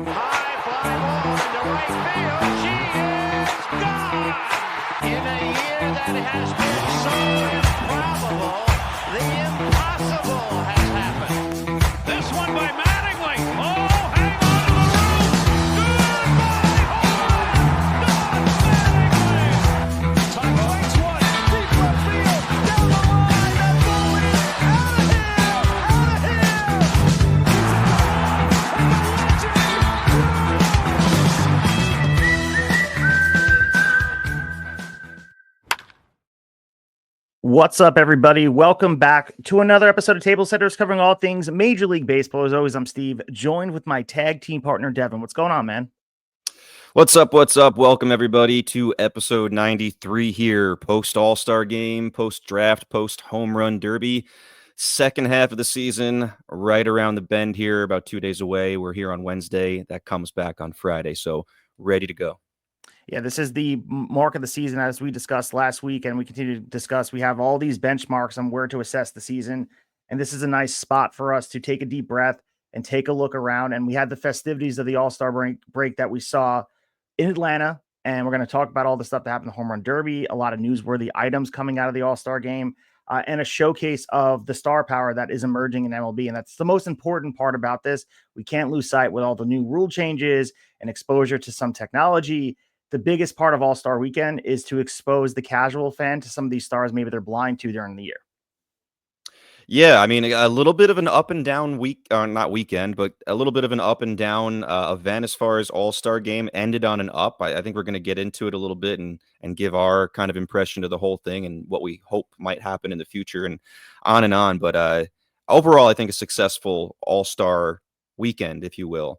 High fly ball into right field. She is gone. In a year that has been so improbable, the impossible has happened. This one by Mattingly. Oh, hang on to the roof. Goodbye, home run. Don Mattingly. Tucker waits one. Deep left field. Down the line. That ball is out of here. Out of here. What's up, everybody? Welcome back to another episode of Tablesetters, covering all things Major League Baseball. As always, I'm Steve, joined with my tag team partner, Devin. What's going on, man? What's up? What's up? Welcome, everybody, to episode 93 here. Post All-Star game, post draft, post home run derby. Second half of the season, right around the bend here, about 2 days away. We're here on Wednesday. That comes back on Friday. So ready to go. Yeah, this is the mark of the season, as we discussed last week, and we continue to discuss. We have all these benchmarks on where to assess the season, and this is a nice spot for us to take a deep breath and take a look around. And we had the festivities of the All-Star break that we saw in Atlanta, and we're going to talk about all the stuff that happened in the Home Run Derby, a lot of newsworthy items coming out of the All-Star game, and a showcase of the star power that is emerging in MLB. And that's the most important part about this. We can't lose sight with all the new rule changes and exposure to some technology. The biggest part of All-Star Weekend is to expose the casual fan to some of these stars maybe they're blind to during the year. Yeah, I mean, a little bit of an up and down week, not weekend, but a little bit of an up and down event as far as All-Star game ended on an up. I think we're going to get into it a little bit and give our kind of impression to the whole thing and what we hope might happen in the future and on and on. But overall, I think a successful All-Star weekend, if you will,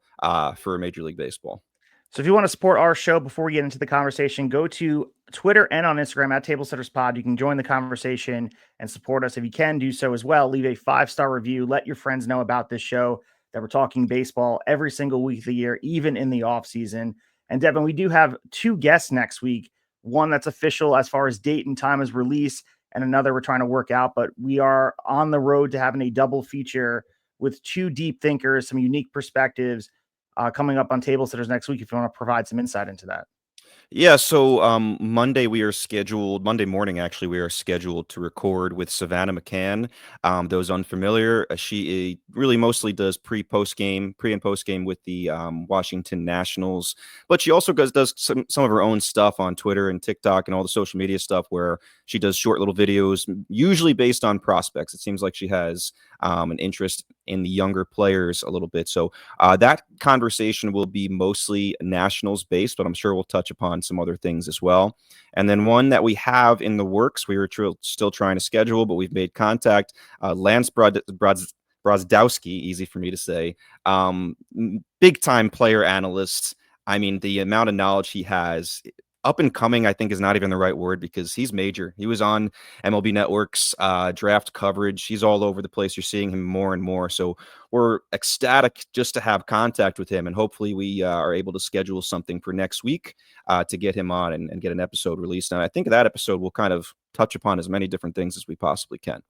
for Major League Baseball. So if you want to support our show before we get into the conversation, go to Twitter and on Instagram at Tablesetters Pod. You can join the conversation and support us. If you can do so as well, leave a 5-star review. Let your friends know about this show, that we're talking baseball every single week of the year, even in the off season. And Devin, we do have 2 guests next week. One that's official as far as date and time of release, and another we're trying to work out. But we are on the road to having a double feature with 2 deep thinkers, some unique perspectives, coming up on Tablesetters next week, if you want to provide some insight into that. Yeah, so Monday morning, actually, we are scheduled to record with Savannah McCann. Those unfamiliar, she really mostly does pre and post game with the Washington Nationals, but she also does some of her own stuff on Twitter and TikTok and all the social media stuff where she does short little videos, usually based on prospects. It seems like she has an interest in the younger players a little bit. So that conversation will be mostly Nationals based, but I'm sure we'll touch upon some other things as well. And then one that we have in the works, we were still trying to schedule, but we've made contact. Lance Brozdowski, easy for me to say, big time player analyst. I mean, the amount of knowledge he has, up and coming, I think is not even the right word because he's major. He was on MLB Network's draft coverage. He's all over the place. You're seeing him more and more. So we're ecstatic just to have contact with him. And hopefully we are able to schedule something for next week to get him on and get an episode released. And I think that episode will kind of touch upon as many different things as we possibly can.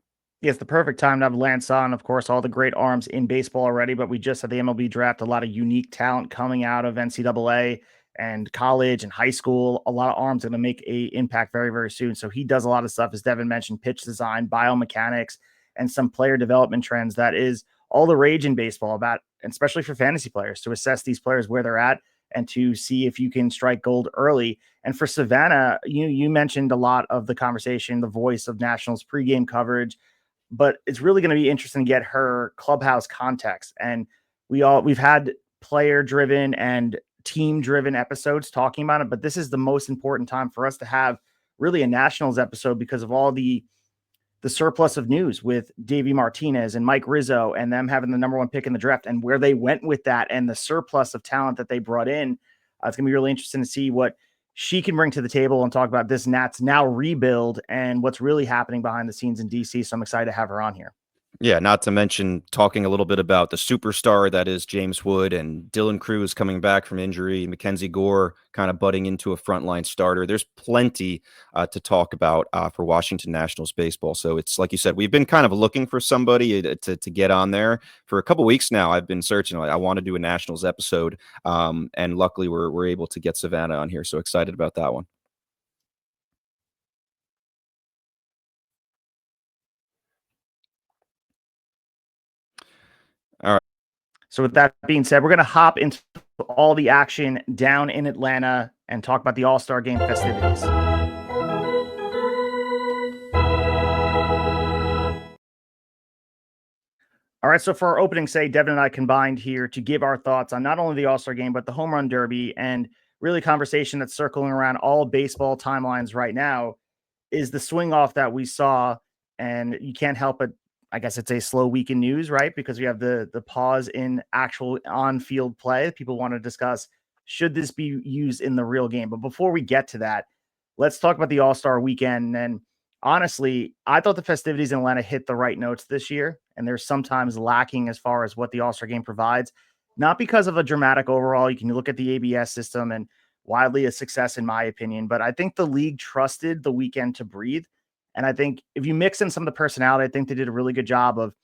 Yeah, it's the perfect time to have Lance on. Of course, all the great arms in baseball already, but we just had the MLB Draft, a lot of unique talent coming out of NCAA and college and high school. A lot of arms going to make a impact very, very soon. So he does a lot of stuff, as Devin mentioned, pitch design, biomechanics, and some player development trends. That is all the rage in baseball about, and especially for fantasy players, to assess these players where they're at and to see if you can strike gold early. And for Savannah, you mentioned a lot of the conversation, the voice of Nationals pregame coverage, but it's really going to be interesting to get her clubhouse context. And we've had player driven and team-driven episodes talking about it, but this is the most important time for us to have really a Nationals episode because of all the surplus of news with Davey Martinez and Mike Rizzo and them having the number 1 pick in the draft and where they went with that and the surplus of talent that they brought in. It's going to be really interesting to see what she can bring to the table and talk about this Nats now rebuild and what's really happening behind the scenes in DC. So I'm excited to have her on here. Yeah, not to mention talking a little bit about the superstar that is James Wood and Dylan Cruz coming back from injury, Mackenzie Gore kind of butting into a frontline starter. There's plenty to talk about for Washington Nationals baseball. So it's like you said, we've been kind of looking for somebody to get on there for a couple weeks now. I've been searching. I want to do a Nationals episode, and luckily we're able to get Savannah on here. So excited about that one. All right. So with that being said, we're going to hop into all the action down in Atlanta and talk about the All-Star Game festivities. All right, so for our opening say, Devin and I combined here to give our thoughts on not only the All-Star Game, but the Home Run Derby, and really conversation that's circling around all baseball timelines right now is the swing off that we saw. And you can't help but, I guess it's a slow week in news, right? Because we have the pause in actual on-field play. People want to discuss, should this be used in the real game? But before we get to that, let's talk about the All-Star weekend. And honestly, I thought the festivities in Atlanta hit the right notes this year, and they're sometimes lacking as far as what the All-Star game provides. Not because of a dramatic overall. You can look at the ABS system and widely a success in my opinion, but I think the league trusted the weekend to breathe. And I think if you mix in some of the personality, I think they did a really good job of,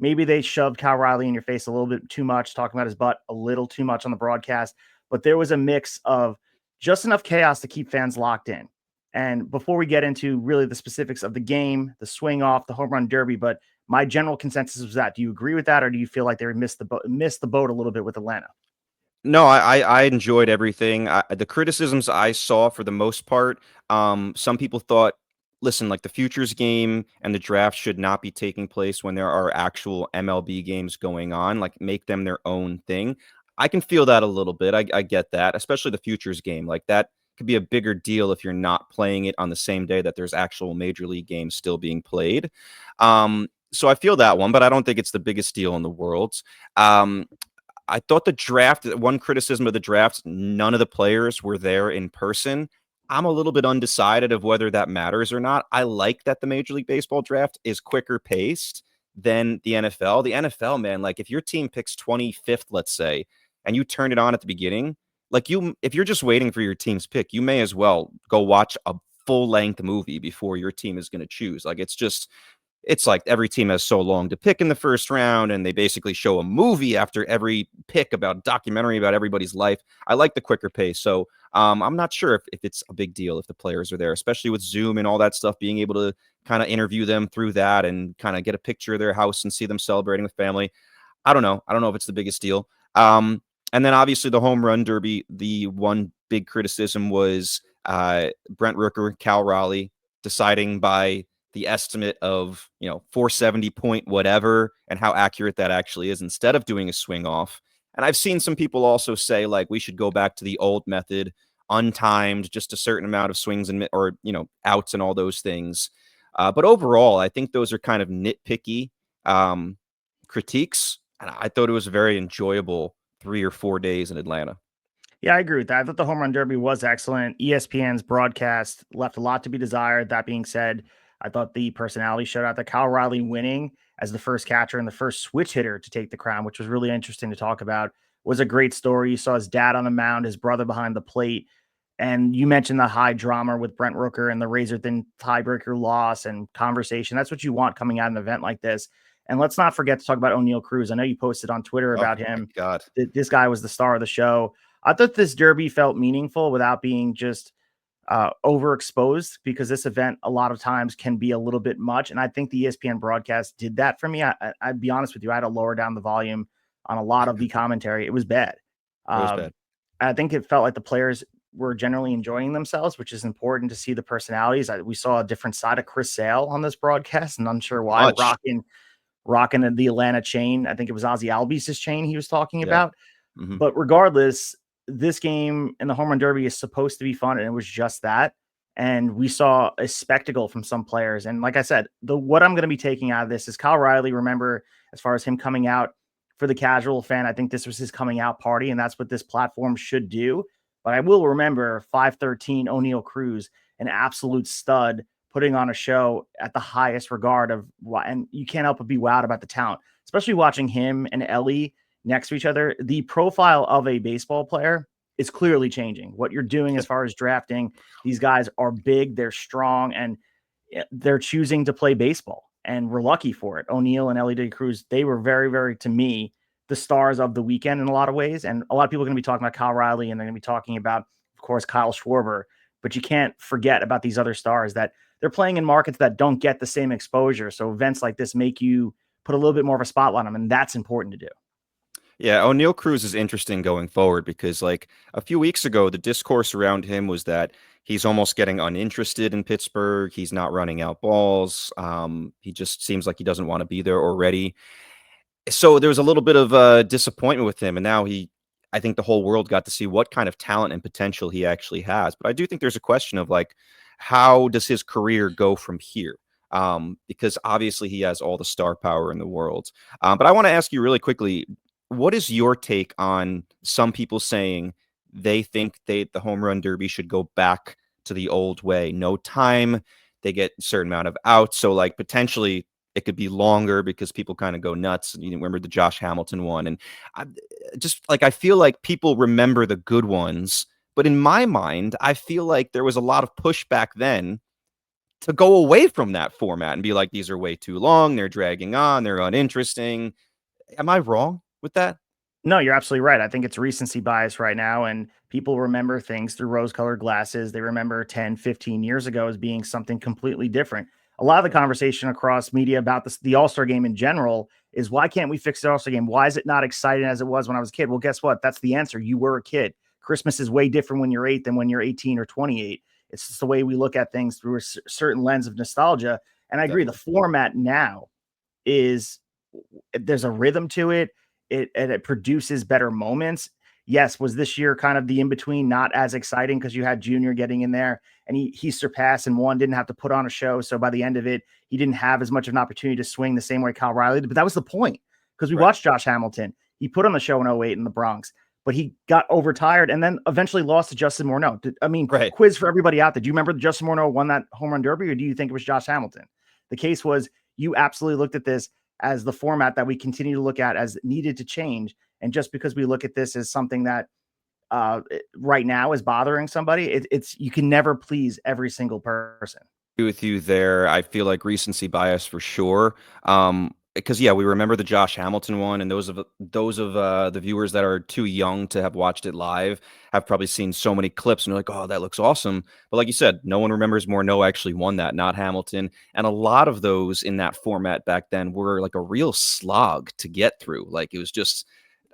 maybe they shoved Cal Raleigh in your face a little bit too much, talking about his butt a little too much on the broadcast, but there was a mix of just enough chaos to keep fans locked in. And before we get into really the specifics of the game, the swing off, the home run derby, but my general consensus was that. Do you agree with that, or do you feel like they missed the boat a little bit with Atlanta? No, I enjoyed everything. The criticisms I saw for the most part, some people thought, listen, like the futures game and the draft should not be taking place when there are actual MLB games going on. Like make them their own thing. I can feel that a little bit. I get that, especially the futures game. Like that could be a bigger deal if you're not playing it on the same day that there's actual major league games still being played. So I feel that one, but I don't think it's the biggest deal in the world. I thought the draft, one criticism of the draft, none of the players were there in person. I'm a little bit undecided of whether that matters or not. I like that the Major League Baseball draft is quicker paced than the NFL. The NFL, man, like if your team picks 25th, let's say, and you turn it on at the beginning, like if you're just waiting for your team's pick, you may as well go watch a full length movie before your team is going to choose. Like it's like every team has so long to pick in the first round, and they basically show a movie after every pick about documentary about everybody's life. I like the quicker pace. So I'm not sure if it's a big deal if the players are there, especially with Zoom and all that stuff, being able to kind of interview them through that and kind of get a picture of their house and see them celebrating with family. I don't know. I don't know if it's the biggest deal. And then obviously the home run derby, the one big criticism was Brent Rooker, Cal Raleigh deciding by the estimate of 470 point whatever and how accurate that actually is instead of doing a swing off. And I've seen some people also say like we should go back to the old method, untimed, just a certain amount of swings and or outs and all those things. But overall, I think those are kind of nitpicky critiques, and I thought it was a very enjoyable 3 or 4 days in Atlanta. Yeah, I agree with that. I thought the home run derby was excellent. ESPN's broadcast left a lot to be desired. That being said, I thought the personality showed out. That Kyle Raleigh winning as the first catcher and the first switch hitter to take the crown, which was really interesting to talk about, was a great story. You saw his dad on the mound, his brother behind the plate. And you mentioned the high drama with Brent Rooker and the razor thin tiebreaker loss and conversation. That's what you want coming out of an event like this. And let's not forget to talk about O'Neal Cruz. I know you posted on Twitter about him. God. This guy was the star of the show. I thought this derby felt meaningful without being just overexposed, because this event a lot of times can be a little bit much. And I think the ESPN broadcast did that for me. I'd be honest with you. I had to lower down the volume on a lot of the commentary. It was bad. It was bad. I think it felt like the players were generally enjoying themselves, which is important to see the personalities. We saw a different side of Chris Sale on this broadcast, and I'm sure why. Rocking the Atlanta chain. I think it was Ozzy Albies' chain he was talking about. Mm-hmm. But regardless, this game and the home run derby is supposed to be fun, and it was just that. And we saw a spectacle from some players. And like I said, what I'm going to be taking out of this is Kyle Raleigh. Remember, as far as him coming out for the casual fan, I think this was his coming out party, and that's what this platform should do. But I will remember 513 O'Neal Cruz, an absolute stud, putting on a show at the highest regard of, and you can't help but be wowed about the talent, especially watching him and Ellie next to each other. The profile of a baseball player is clearly changing. What you're doing as far as drafting, these guys are big, they're strong, and they're choosing to play baseball. And we're lucky for it. O'Neill and Ellie De Cruz, they were very, very, to me, the stars of the weekend in a lot of ways. And a lot of people are going to be talking about Cal Raleigh, and they're going to be talking about, of course, Kyle Schwarber. But you can't forget about these other stars that they're playing in markets that don't get the same exposure. So events like this make you put a little bit more of a spotlight on them, and that's important to do. Yeah, O'Neill Cruz is interesting going forward because, like, a few weeks ago, the discourse around him was that he's almost getting uninterested in Pittsburgh. He's not running out balls. He just seems like he doesn't want to be there already. So there was a little bit of disappointment with him, and now I think the whole world got to see what kind of talent and potential he actually has. But I do think there's a question of, like, how does his career go from here? Because obviously he has all the star power in the world. But I want to ask you really quickly, what is your take on some people saying they think the home run derby should go back to the old way? No time, they get a certain amount of outs, so like potentially it could be longer because people kind of go nuts. You remember the Josh Hamilton one, and I feel like people remember the good ones, but in my mind, I feel like there was a lot of pushback then to go away from that format and be like, these are way too long, they're dragging on, they're uninteresting. Am I wrong with that? No, you're absolutely right. I think it's recency bias right now, and people remember things through rose-colored glasses. They remember 10, 15 years ago as being something completely different. A lot of the conversation across media about the All-Star game in general is, why can't we fix the All-Star game? Why is it not exciting as it was when I was a kid? Well, guess what? That's the answer. You were a kid. Christmas is way different when you're 8 than when you're 18 or 28. It's just the way we look at things through a certain lens of nostalgia. And I agree, the format now is, there's a rhythm to it. It produces better moments. Yes, was this year kind of the in-between not as exciting because you had Junior getting in there and he surpassed and won, didn't have to put on a show. So by the end of it, he didn't have as much of an opportunity to swing the same way Cal Raleigh did. But that was the point, because we watched Josh Hamilton. He put on the show in 08 in the Bronx, but he got overtired and then eventually lost to Justin Morneau. Quiz for everybody out there. Do you remember that Justin Morneau won that home run derby, or do you think it was Josh Hamilton? The case was, you absolutely looked at this as the format that we continue to look at as needed to change. And just because we look at this as something that right now is bothering somebody, it's you can never please every single person. With you there. I feel like recency bias for sure. Because we remember the Josh Hamilton one, and those of the viewers that are too young to have watched it live have probably seen so many clips and they're like, oh, that looks awesome. But like you said, no one remembers Morneau actually won that, not Hamilton. And a lot of those in that format back then were like a real slog to get through. Like, it was just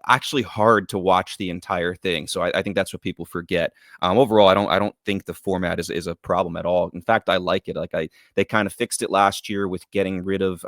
actually hard to watch the entire thing. So I think that's what people forget. Overall, I don't think the format is a problem at all. In fact, I like it. They kind of fixed it last year with getting rid of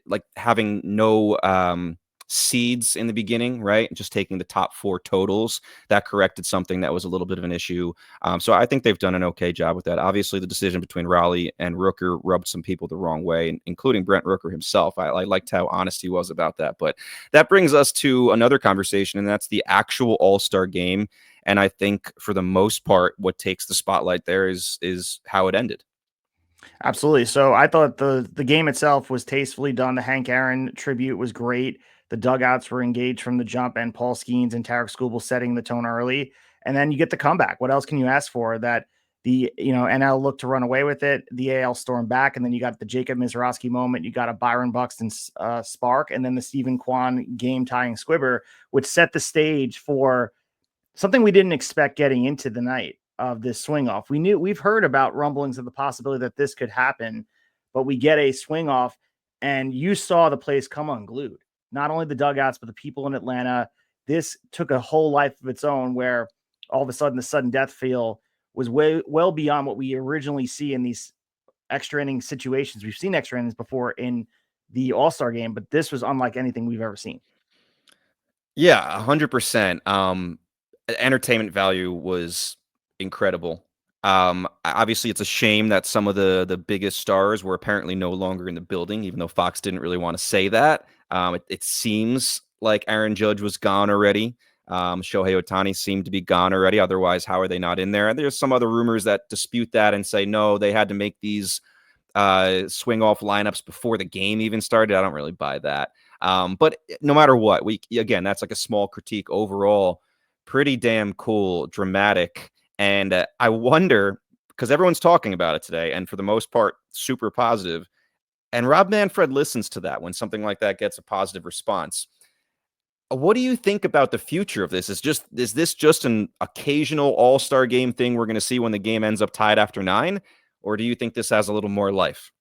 like having no seeds in the beginning, right? Just taking the top 4 totals. That corrected something that was a little bit of an issue. So I think they've done an okay job with that. Obviously, the decision between Raleigh and Rooker rubbed some people the wrong way, including Brent Rooker himself. I liked how honest he was about that. But that brings us to another conversation, and that's the actual All-Star game. And I think for the most part, what takes the spotlight there is how it ended. Absolutely. So I thought the game itself was tastefully done. The Hank Aaron tribute was great. The dugouts were engaged from the jump, and Paul Skeens and Tarek Skubal setting the tone early. And then you get the comeback. What else can you ask for? That the NL looked to run away with it. The AL stormed back, and then you got the Jacob Mizrachi moment. You got a Byron Buxton spark, and then the Stephen Kwan game tying squibber, which set the stage for something we didn't expect getting into the night of this swing off. We've heard about rumblings of the possibility that this could happen, but we get a swing off, and you saw the place come unglued. Not only the dugouts, but the people in Atlanta. This took a whole life of its own, where all of a sudden the sudden death feel was well beyond what we originally see in these extra inning situations. We've seen extra innings before in the All-Star game, but this was unlike anything we've ever seen. Yeah, 100%. Entertainment value was incredible. Obviously, it's a shame that some of the biggest stars were apparently no longer in the building, even though Fox didn't really want to say that. It seems like Aaron Judge was gone already. Shohei Ohtani seemed to be gone already. Otherwise, how are they not in there? And there's some other rumors that dispute that and say, no, they had to make these swing off lineups before the game even started. I don't really buy that. But no matter what, again, that's like a small critique overall. Pretty damn cool, dramatic. And I wonder, because everyone's talking about it today, and for the most part, super positive. And Rob Manfred listens to that when something like that gets a positive response. What do you think about the future of this? Is this just an occasional All-Star game thing we're going to see when the game ends up tied after 9? Or do you think this has a little more life?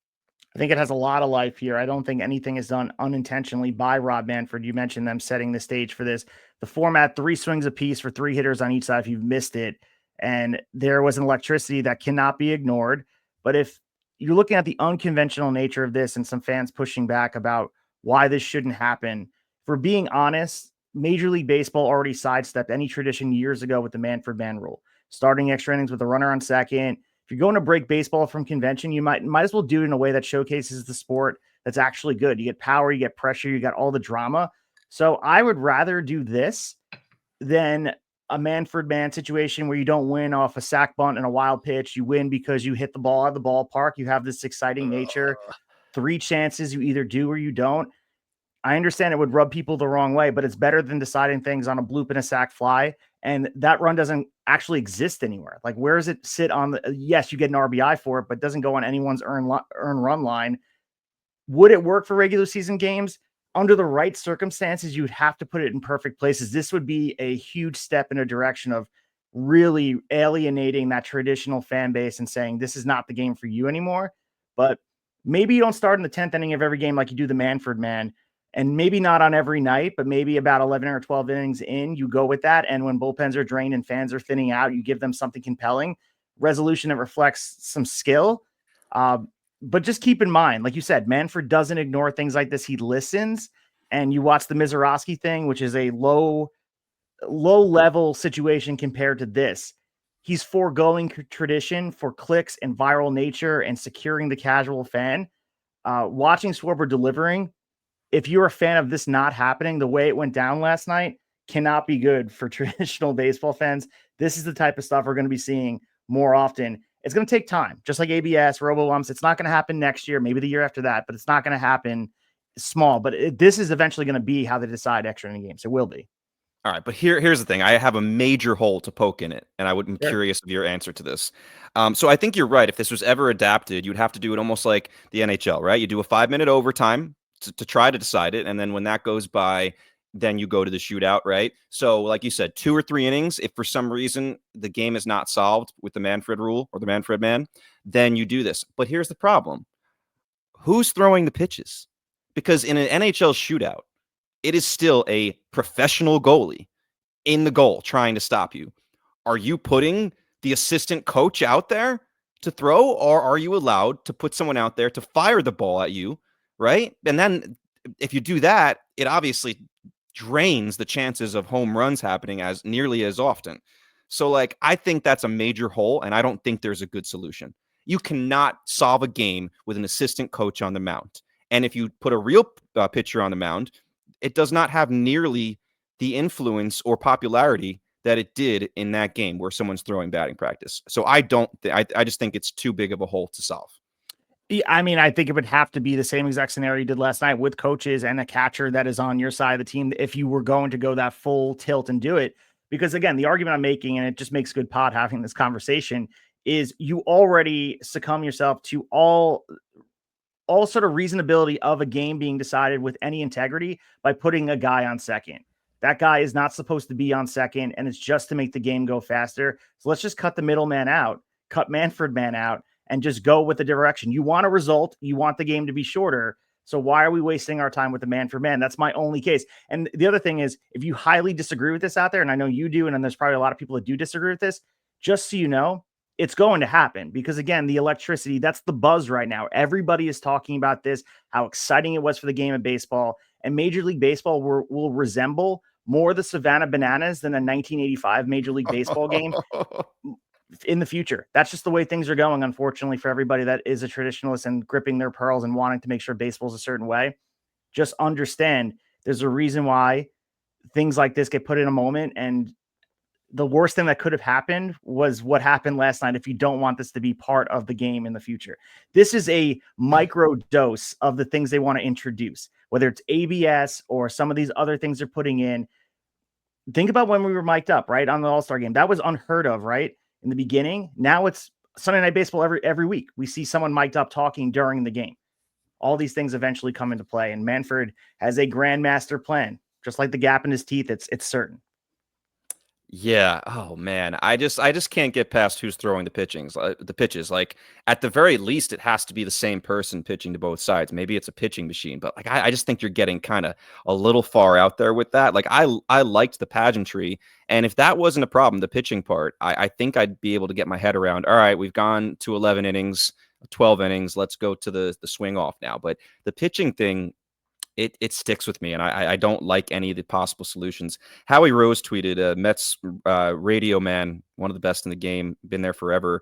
I think it has a lot of life here. I don't think anything is done unintentionally by Rob Manfred. You mentioned them setting the stage for this. The format, 3 swings apiece for 3 hitters on each side if you've missed it. And there was an electricity that cannot be ignored. But if you're looking at the unconventional nature of this and some fans pushing back about why this shouldn't happen, for being honest, Major League Baseball already sidestepped any tradition years ago with the Manfred man rule, starting extra innings with a runner on second. If you're going to break baseball from convention, you might as well do it in a way that showcases the sport that's actually good. You get power, you get pressure, you got all the drama. So I would rather do this than a Manfred man situation where you don't win off a sack bunt and a wild pitch. You win because you hit the ball out of the ballpark. You have this exciting nature. 3 chances, you either do or you don't. I understand it would rub people the wrong way, but it's better than deciding things on a bloop and a sack fly. And that run doesn't actually exist anywhere. Like, where does it sit on the, yes, you get an RBI for it, but it doesn't go on anyone's earn run line. Would it work for regular season games? Under the right circumstances, you would have to put it in perfect places. This would be a huge step in a direction of really alienating that traditional fan base and saying, this is not the game for you anymore. But maybe you don't start in the 10th inning of every game like you do the Manfred man. And maybe not on every night, but maybe about 11 or 12 innings in, you go with that. And when bullpens are drained and fans are thinning out, you give them something compelling, resolution that reflects some skill. But just keep in mind, like you said, Manfred doesn't ignore things like this. He listens. And you watch the Mizorowski thing, which is a low level situation compared to this. He's foregoing tradition for clicks and viral nature and securing the casual fan. Watching Schwarber delivering, if you're a fan of this not happening, the way it went down last night cannot be good for traditional baseball fans. This is the type of stuff we're going to be seeing more often. It's going to take time, just like ABS, robo-umps. It's not going to happen next year, maybe the year after that, but it's not going to happen small. But this is eventually going to be how they decide extra inning games. It will be. All right, but here's the thing. I have a major hole to poke in it, and I'm curious of your answer to this. So I think you're right. If this was ever adapted, you'd have to do it almost like the NHL, right? You do a 5-minute overtime to try to decide it, and then when that goes by, then you go to the shootout, right? So like you said, 2 or 3 innings, if for some reason the game is not solved with the Manfred rule or the Manfred man, then you do this. But here's the problem. Who's throwing the pitches? Because in an NHL shootout, it is still a professional goalie in the goal trying to stop you. Are you putting the assistant coach out there to throw, or are you allowed to put someone out there to fire the ball at you, right? And then if you do that, it obviously drains the chances of home runs happening as nearly as often. So, like, I think that's a major hole, and I don't think there's a good solution. You cannot solve a game with an assistant coach on the mound. And if you put a real pitcher on the mound, it does not have nearly the influence or popularity that it did in that game where someone's throwing batting practice. So I just think it's too big of a hole to solve. I mean, I think it would have to be the same exact scenario you did last night with coaches and a catcher that is on your side of the team if you were going to go that full tilt and do it. Because again, the argument I'm making, and it just makes good pod having this conversation, is you already succumb yourself to all sort of reasonability of a game being decided with any integrity by putting a guy on second. That guy is not supposed to be on second, and it's just to make the game go faster. So let's just cut the middleman out, cut Manfred man out, and just go with the direction. You want a result. You want the game to be shorter. So why are we wasting our time with the Manfred man? That's my only case. And the other thing is, if you highly disagree with this out there, and I know you do, and then there's probably a lot of people that do disagree with this, just so you know, it's going to happen because, again, the electricity, that's the buzz right now. Everybody is talking about this, how exciting it was for the game of baseball. And Major League Baseball will resemble more the Savannah Bananas than a 1985 Major League Baseball game in the future. That's just the way things are going, unfortunately, for everybody that is a traditionalist and gripping their pearls and wanting to make sure baseball is a certain way. Just understand there's a reason why things like this get put in a moment, and the worst thing that could have happened was what happened last night if you don't want this to be part of the game in the future. This is a micro dose of the things they want to introduce, whether it's ABS or some of these other things they're putting in. Think about when we were mic'd up, right, on the All-Star game. That was unheard of, right, in the beginning. Now it's Sunday Night Baseball every week. We see someone mic'd up talking during the game. All these things eventually come into play, and Manfred has a grandmaster plan. Just like the gap in his teeth, it's certain. Yeah. Oh man, I just can't get past who's throwing the pitches. Like at the very least, it has to be the same person pitching to both sides. Maybe it's a pitching machine, but like I just think you're getting kind of a little far out there with that. Like I liked the pageantry, and if that wasn't a problem, the pitching part, I think I'd be able to get my head around. All right, we've gone to 11 innings, 12 innings. Let's go to the swing off now. But the pitching thing, it sticks with me, and I don't like any of the possible solutions. Howie Rose tweeted, Mets radio man, one of the best in the game, been there forever,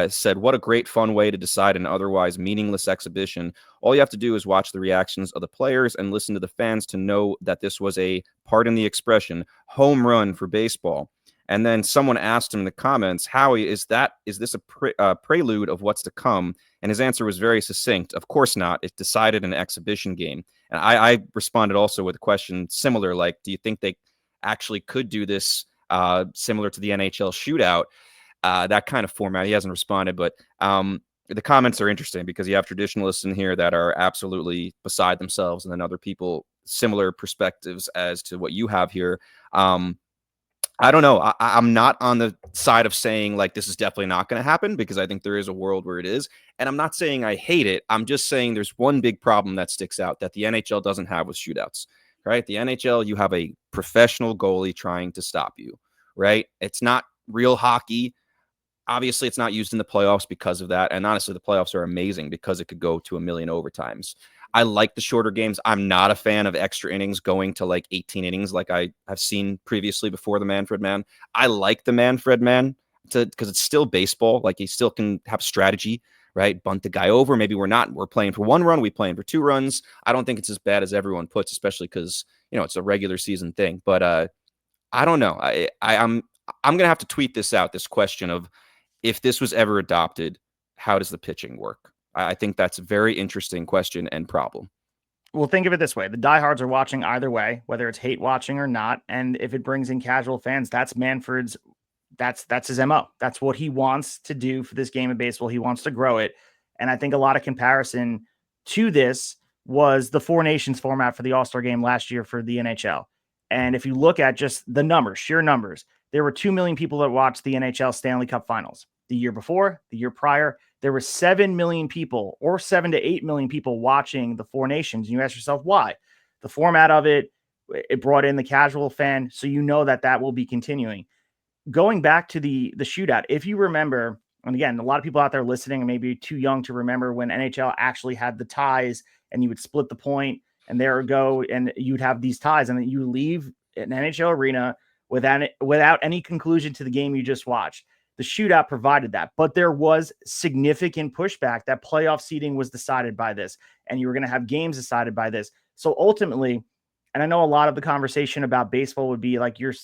said, "What a great fun way to decide an otherwise meaningless exhibition. All you have to do is watch the reactions of the players and listen to the fans to know that this was a, pardon the expression, home run for baseball." And then someone asked him in the comments, "Howie, is this a prelude of what's to come?" And his answer was very succinct. Of course not. It decided an exhibition game. And I responded also with a question similar, like, do you think they actually could do this similar to the NHL shootout? That kind of format. He hasn't responded, but the comments are interesting because you have traditionalists in here that are absolutely beside themselves, and then other people, similar perspectives as to what you have here. I don't know. I'm not on the side of saying like this is definitely not going to happen, because I think there is a world where it is. And I'm not saying I hate it. I'm just saying there's one big problem that sticks out that the NHL doesn't have with shootouts, right? The NHL, you have a professional goalie trying to stop you, right? It's not real hockey. Obviously, it's not used in the playoffs because of that. And honestly, the playoffs are amazing because it could go to a million overtimes. I like the shorter games. I'm not a fan of extra innings going to like 18 innings like I have seen previously before the Manfred Man. I like the Manfred Man because it's still baseball. Like, he still can have strategy, right? Bunt the guy over. Maybe we're playing for 1 run. We playing for 2 runs. I don't think it's as bad as everyone puts, especially because, it's a regular season thing. But I don't know. I'm going to have to tweet this out, this question of, if this was ever adopted, how does the pitching work? I think that's a very interesting question and problem. Well, think of it this way. The diehards are watching either way, whether it's hate watching or not. And if it brings in casual fans, that's Manfred's, that's his MO. That's what he wants to do for this game of baseball. He wants to grow it. And I think a lot of comparison to this was the Four Nations format for the All-Star game last year for the NHL. And if you look at just the numbers, sheer numbers, there were 2 million people that watched the NHL Stanley Cup Finals. The year before, the year prior, there were 7 million people, or 7 to 8 million people watching the Four Nations. And you ask yourself, why? The format of it brought in the casual fan. So that will be continuing. Going back to the shootout, if you remember, and again, a lot of people out there listening may be too young to remember when NHL actually had the ties and you would split the point and there go, and you'd have these ties, and then you leave an NHL arena without any conclusion to the game you just watched. The shootout provided that, but there was significant pushback that playoff seeding was decided by this, and you were going to have games decided by this. So ultimately, and I know a lot of the conversation about baseball would be like you're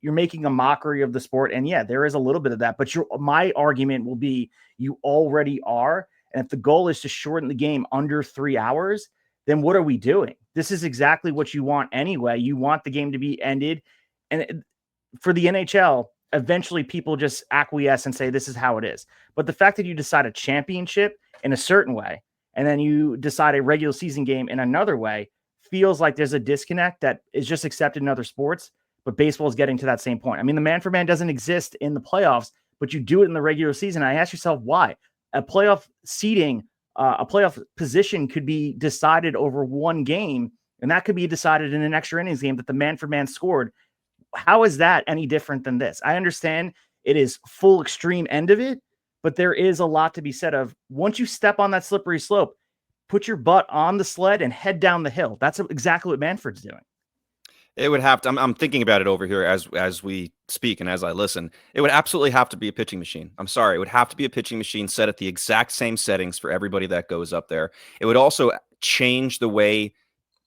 making a mockery of the sport, and yeah, there is a little bit of that. But my argument will be you already are, and if the goal is to shorten the game under 3 hours, then what are we doing? This is exactly what you want anyway. You want the game to be ended, and for the NHL, eventually people just acquiesce and say, this is how it is. But the fact that you decide a championship in a certain way, and then you decide a regular season game in another way, feels like there's a disconnect that is just accepted in other sports, but baseball is getting to that same point. I mean, the man for man doesn't exist in the playoffs, but you do it in the regular season. I ask yourself why. A playoff seeding, a playoff position could be decided over one game, and that could be decided in an extra innings game that the man for man scored. How is that any different than this? I understand it is full extreme end of it, but there is a lot to be said of once you step on that slippery slope, put your butt on the sled and head down the hill. That's exactly what Manfred's doing. It would have to, I'm thinking about it over here as we speak and as I listen. It would absolutely have to be a pitching machine. I'm sorry. It would have to be a pitching machine set at the exact same settings for everybody that goes up there. It would also change the way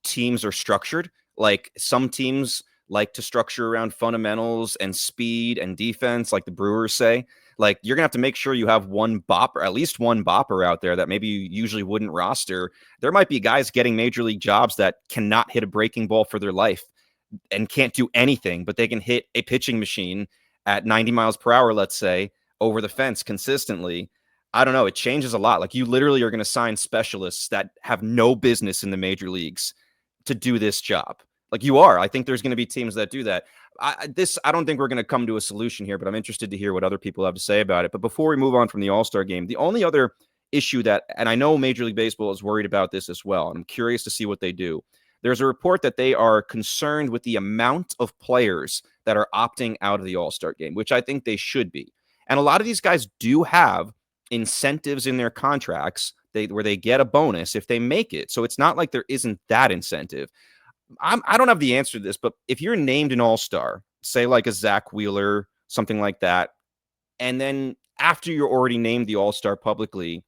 teams are structured. Like some teams like to structure around fundamentals and speed and defense, like the Brewers say. Like you're gonna have to make sure you have one bopper, at least one bopper out there that maybe you usually wouldn't roster. There might be guys getting major league jobs that cannot hit a breaking ball for their life and can't do anything, but they can hit a pitching machine at 90 miles per hour, let's say, over the fence consistently. I don't know. It changes a lot. Like you literally are going to sign specialists that have no business in the major leagues to do this job. Like you are. I think there's going to be teams that do that. I don't think we're going to come to a solution here, but I'm interested to hear what other people have to say about it. But before we move on from the All-Star game, the only other issue that, and I know Major League Baseball is worried about this as well, and I'm curious to see what they do. There's a report that they are concerned with the amount of players that are opting out of the All-Star game, which I think they should be. And a lot of these guys do have incentives in their contracts where they get a bonus if they make it. So it's not like there isn't that incentive. I don't have the answer to this, but if you're named an All-Star, say like a Zach Wheeler, something like that, and then after you're already named the All-Star publicly,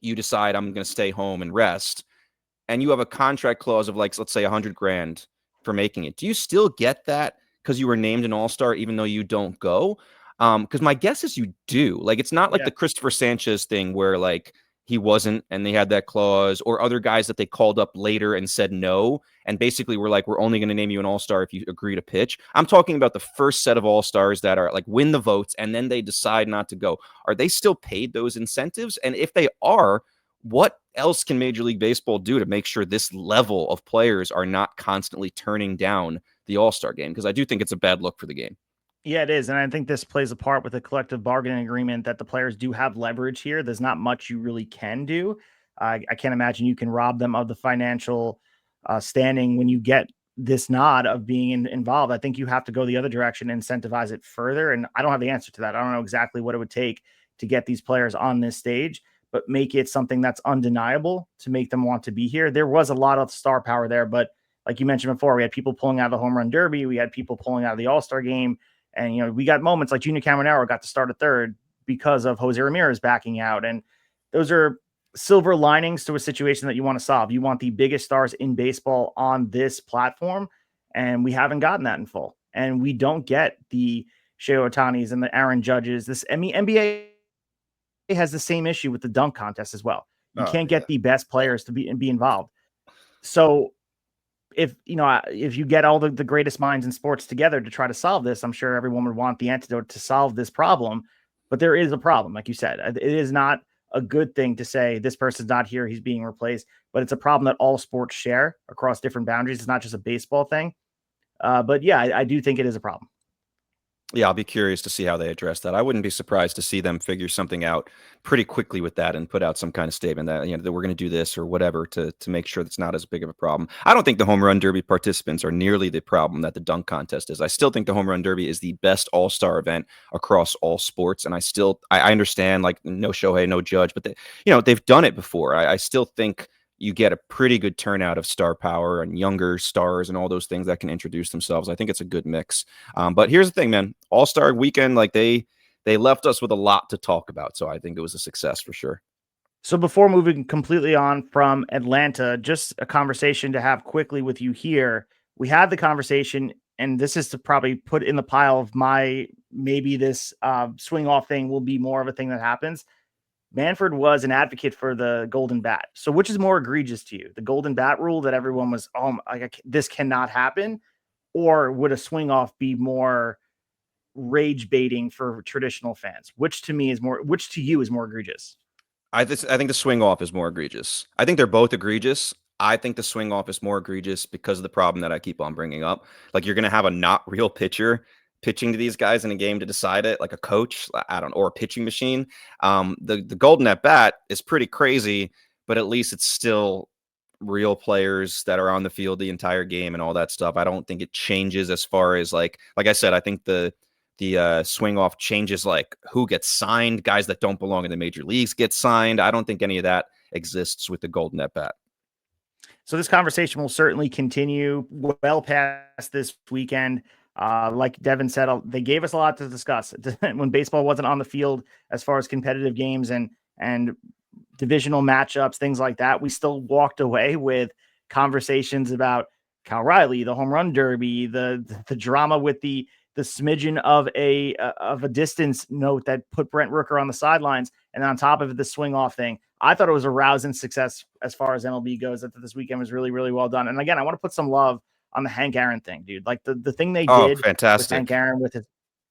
you decide I'm going to stay home and rest, and you have a contract clause of like, let's say $100,000 for making it. Do you still get that because you were named an All-Star even though you don't go? Because my guess is you do. Like, it's not like the Christopher Sanchez thing where like he wasn't and they had that clause, or other guys that they called up later and said no. And basically we're like, we're only going to name you an All-Star if you agree to pitch. I'm talking about the first set of All-Stars that are like win the votes and then they decide not to go. Are they still paid those incentives? And if they are, what else can Major League Baseball do to make sure this level of players are not constantly turning down the All-Star game? Because I do think it's a bad look for the game. Yeah, it is. And I think this plays a part with the collective bargaining agreement that the players do have leverage here. There's not much you really can do. I can't imagine you can rob them of the financial standing when you get this nod of being involved. I think you have to go the other direction and incentivize it further. And I don't have the answer to that. I don't know exactly what it would take to get these players on this stage, but make it something that's undeniable to make them want to be here. There was a lot of star power there, but like you mentioned before, we had people pulling out of the home run derby. We had people pulling out of the All-Star game. And, you know, we got moments like Junior Caminero got to start at third because of Jose Ramirez backing out. And those are silver linings to a situation that you want to solve. You want the biggest stars in baseball on this platform, and we haven't gotten that in full. And we don't get the Shohei Ohtanis and the Aaron Judges. NBA has the same issue with the dunk contest as well. You can't get the best players to be involved. So if you get all the greatest minds in sports together to try to solve this, I'm sure everyone would want the antidote to solve this problem. But there is a problem, like you said. It is not a good thing to say this person's not here, he's being replaced, but it's a problem that all sports share across different boundaries. It's not just a baseball thing. But yeah, I do think it is a problem. Yeah, I'll be curious to see how they address that. I wouldn't be surprised to see them figure something out pretty quickly with that and put out some kind of statement that, that we're going to do this or whatever to make sure that's not as big of a problem. I don't think the home run derby participants are nearly the problem that the dunk contest is. I still think the home run derby is the best all-star event across all sports. And I understand, like, no Shohei, no Judge, but they've done it before. I still think you get a pretty good turnout of star power and younger stars and all those things that can introduce themselves. I think it's a good mix. But here's the thing, man. All-Star weekend, like they left us with a lot to talk about. So I think it was a success for sure. So before moving completely on from Atlanta, just a conversation to have quickly with you here. We had the conversation, and this is to probably put in the pile of maybe this swing off thing will be more of a thing that happens. Manfred was an advocate for the golden bat. So which is more egregious to you? The golden bat rule that everyone was, this cannot happen? Or would a swing off be more rage baiting for traditional fans? Which to you is more egregious? I think the swing off is more egregious. I think they're both egregious. I think the swing off is more egregious because of the problem that I keep on bringing up. Like, you're going to have a not real pitcher pitching to these guys in a game to decide it, like a coach, or a pitching machine. The golden at bat is pretty crazy, but at least it's still real players that are on the field the entire game and all that stuff. I don't think it changes as far as like I said, I think the swing off changes like who gets signed. Guys that don't belong in the major leagues get signed. I don't think any of that exists with the golden at bat. So this conversation will certainly continue well past this weekend. Like Devin said, they gave us a lot to discuss when baseball wasn't on the field as far as competitive games and divisional matchups, things like that. We still walked away with conversations about Cal Raleigh, the home run derby, the drama with the smidgen of a distance note that put Brent Rooker on the sidelines, and on top of it, the swing off thing. I thought it was a rousing success as far as MLB goes. I thought this weekend was really, really well done. And again, I want to put some love on the Hank Aaron thing, dude. Like the thing they did with fantastic. Hank Aaron with it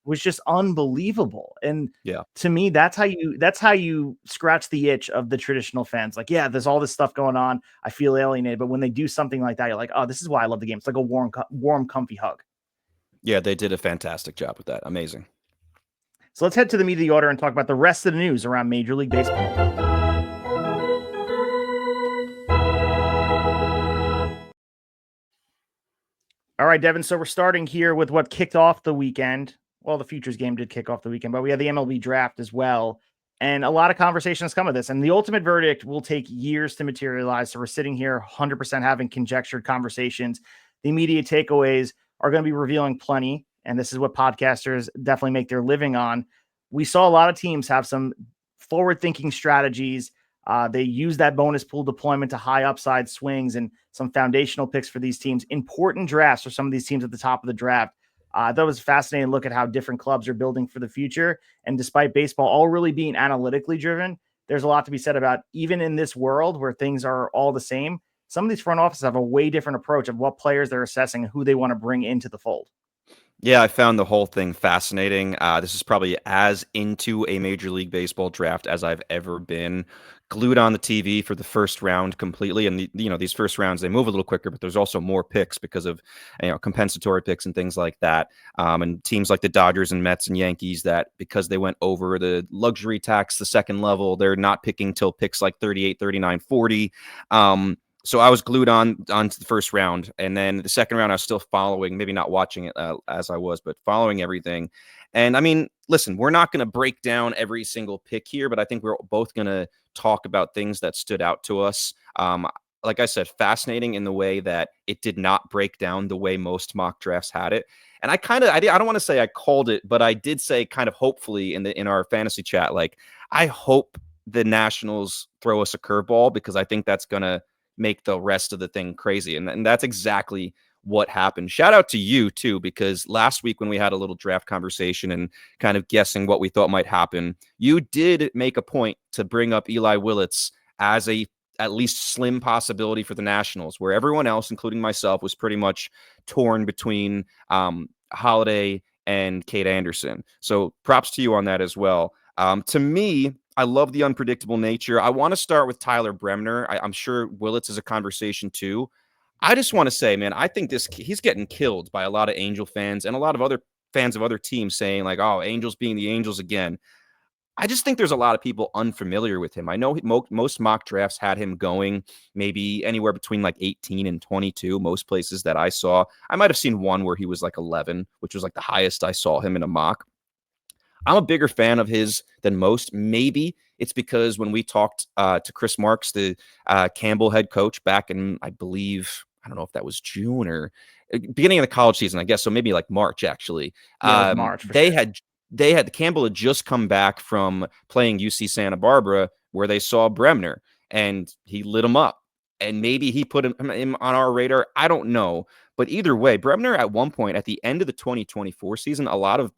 was just unbelievable. And Yeah, to me, that's how you scratch the itch of the traditional fans. Like, yeah, there's all this stuff going on. I feel alienated, but when they do something like that, you're like, oh, this is why I love the game. It's like a warm, comfy hug. yeah, they did a fantastic job with that. Amazing. So let's head to the meat of the order and talk about the rest of the news around Major League Baseball. All right, Devin. So we're starting here with what kicked off the weekend. Well, the Futures game did kick off the weekend, but we had the MLB Draft as well. And a lot of conversations come of this. And the ultimate verdict will take years to materialize. So we're sitting here 100% having conjectured conversations. The immediate takeaways are going to be revealing plenty. And this is what podcasters definitely make their living on. We saw a lot of teams have some forward-thinking strategies. They use that bonus pool deployment to high upside swings and some foundational picks for these teams. Important drafts for some of these teams at the top of the draft. That was fascinating to look at how different clubs are building for the future. And despite baseball all really being analytically driven, there's a lot to be said about even in this world where things are all the same. Some of these front offices have a way different approach of what players they're assessing and who they want to bring into the fold. Yeah, I found the whole thing fascinating. This is probably as into a Major League Baseball draft as I've ever been. Glued on the TV for the first round completely, and these first rounds they move a little quicker, but there's also more picks because of compensatory picks and things like that. And teams like the Dodgers and Mets and Yankees that because they went over the luxury tax, the second level, they're not picking till picks like 38, 39, 40. So I was glued onto the first round, and then the second round I was still following, maybe not watching it as I was, but following everything. And I mean, listen, we're not going to break down every single pick here, but I think we're both going to talk about things that stood out to us. Like I said, fascinating in the way that it did not break down the way most mock drafts had it. And I don't want to say I called it, but I did say kind of hopefully in our fantasy chat, like I hope the Nationals throw us a curveball because I think that's going to make the rest of the thing crazy. And that's exactly what happened. Shout out to you too, because last week when we had a little draft conversation and kind of guessing what we thought might happen, you did make a point to bring up Eli Willits as a at least slim possibility for the Nationals, where everyone else, including myself, was pretty much torn between Holiday and Kade Anderson. So props to you on that as well. To me, I love the unpredictable nature. I want to start with Tyler Bremner. I'm sure Willits is a conversation too. I just want to say, man, I think he's getting killed by a lot of Angel fans and a lot of other fans of other teams saying like, oh, Angels being the Angels again. I just think there's a lot of people unfamiliar with him. I know most mock drafts had him going maybe anywhere between like 18 and 22, most places that I saw. I might have seen one where he was like 11, which was like the highest I saw him in a mock. I'm a bigger fan of his than most. Maybe it's because when we talked to Chris Marks, the Campbell head coach back in, I believe, I don't know if that was June or beginning of the college season, I guess. So maybe like March, actually. Yeah, March. Campbell had just come back from playing UC Santa Barbara where they saw Bremner and he lit him up. And maybe he put him on our radar. I don't know. But either way, Bremner at one point at the end of the 2024 season, a lot of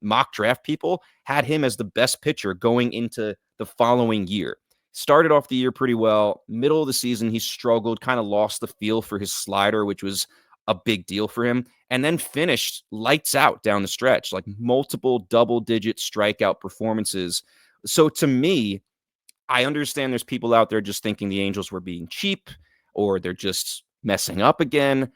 mock draft people had him as the best pitcher going into the following year. Started off the year pretty well. Middle of the season, he struggled, kind of lost the feel for his slider, which was a big deal for him, and then finished lights out down the stretch, like multiple double-digit strikeout performances. So to me, I understand there's people out there just thinking the Angels were being cheap or they're just messing up again.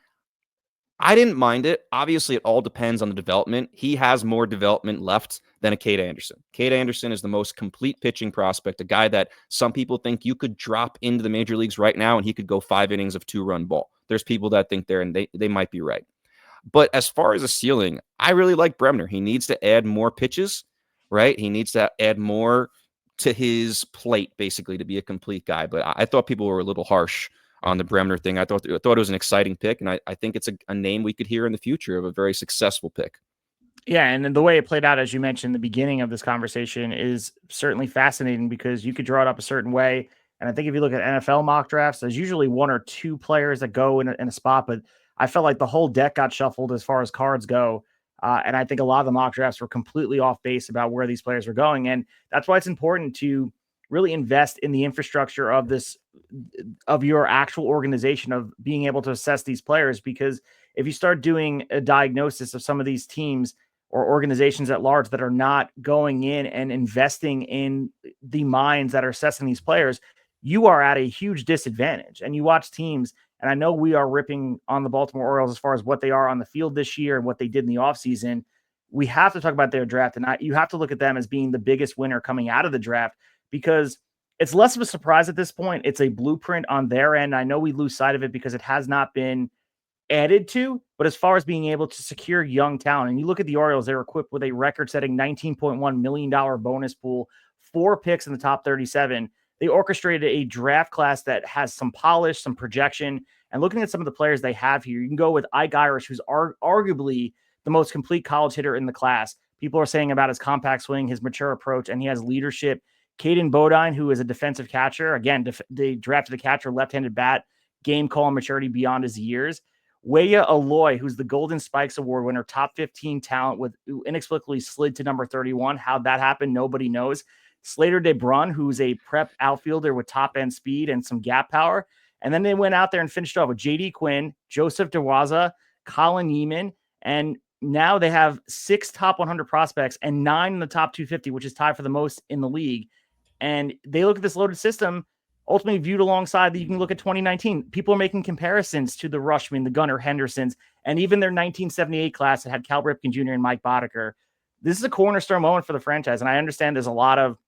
I didn't mind it. Obviously, it all depends on the development. He has more development left than a Kade Anderson. Kade Anderson is the most complete pitching prospect, a guy that some people think you could drop into the major leagues right now and he could go 5 innings of 2-run ball. There's people that think there, and they might be right. But as far as a ceiling, I really like Bremner. He needs to add more pitches, right? He needs to add more to his plate, basically, to be a complete guy. But I thought people were a little harsh on the Bremner thing. I thought it was an exciting pick, and I think it's a name we could hear in the future of a very successful pick. Yeah, and the way it played out, as you mentioned, the beginning of this conversation is certainly fascinating because you could draw it up a certain way. And I think if you look at NFL mock drafts, there's usually 1 or 2 players that go in a spot. But I felt like the whole deck got shuffled as far as cards go. And I think a lot of the mock drafts were completely off base about where these players were going. And that's why it's important to really invest in the infrastructure of your actual organization, of being able to assess these players. Because if you start doing a diagnosis of some of these teams or organizations at large that are not going in and investing in the minds that are assessing these players, you are at a huge disadvantage. And you watch teams, and I know we are ripping on the Baltimore Orioles as far as what they are on the field this year and what they did in the offseason. We have to talk about their draft, and you have to look at them as being the biggest winner coming out of the draft, because it's less of a surprise at this point. It's a blueprint on their end. I know we lose sight of it because it has not been added to, but as far as being able to secure young talent, and you look at the Orioles, they're equipped with a record-setting $19.1 million bonus pool, 4 picks in the top 37. They orchestrated a draft class that has some polish, some projection, and looking at some of the players they have here, you can go with Ike Irish, who's arguably the most complete college hitter in the class. People are saying about his compact swing, his mature approach, and he has leadership. Caden Bodine, who is a defensive catcher. Again, they drafted a catcher, left-handed bat, game call and maturity beyond his years. Weya Aloy, who's the Golden Spikes Award winner, top 15 talent, who inexplicably slid to number 31. How that happened, nobody knows. Slater DeBrun, who's a prep outfielder with top-end speed and some gap power. And then they went out there and finished off with J.D. Quinn, Joseph DeWaza, Colin Yeaman, and now they have 6 top 100 prospects and 9 in the top 250, which is tied for the most in the league. And they look at this loaded system, ultimately viewed alongside that. You can look at 2019. People are making comparisons to the Rushman, the Gunnar Hendersons, and even their 1978 class that had Cal Ripken Jr. and Mike Boddicker. This is a cornerstone moment for the franchise. And I understand there's a lot of,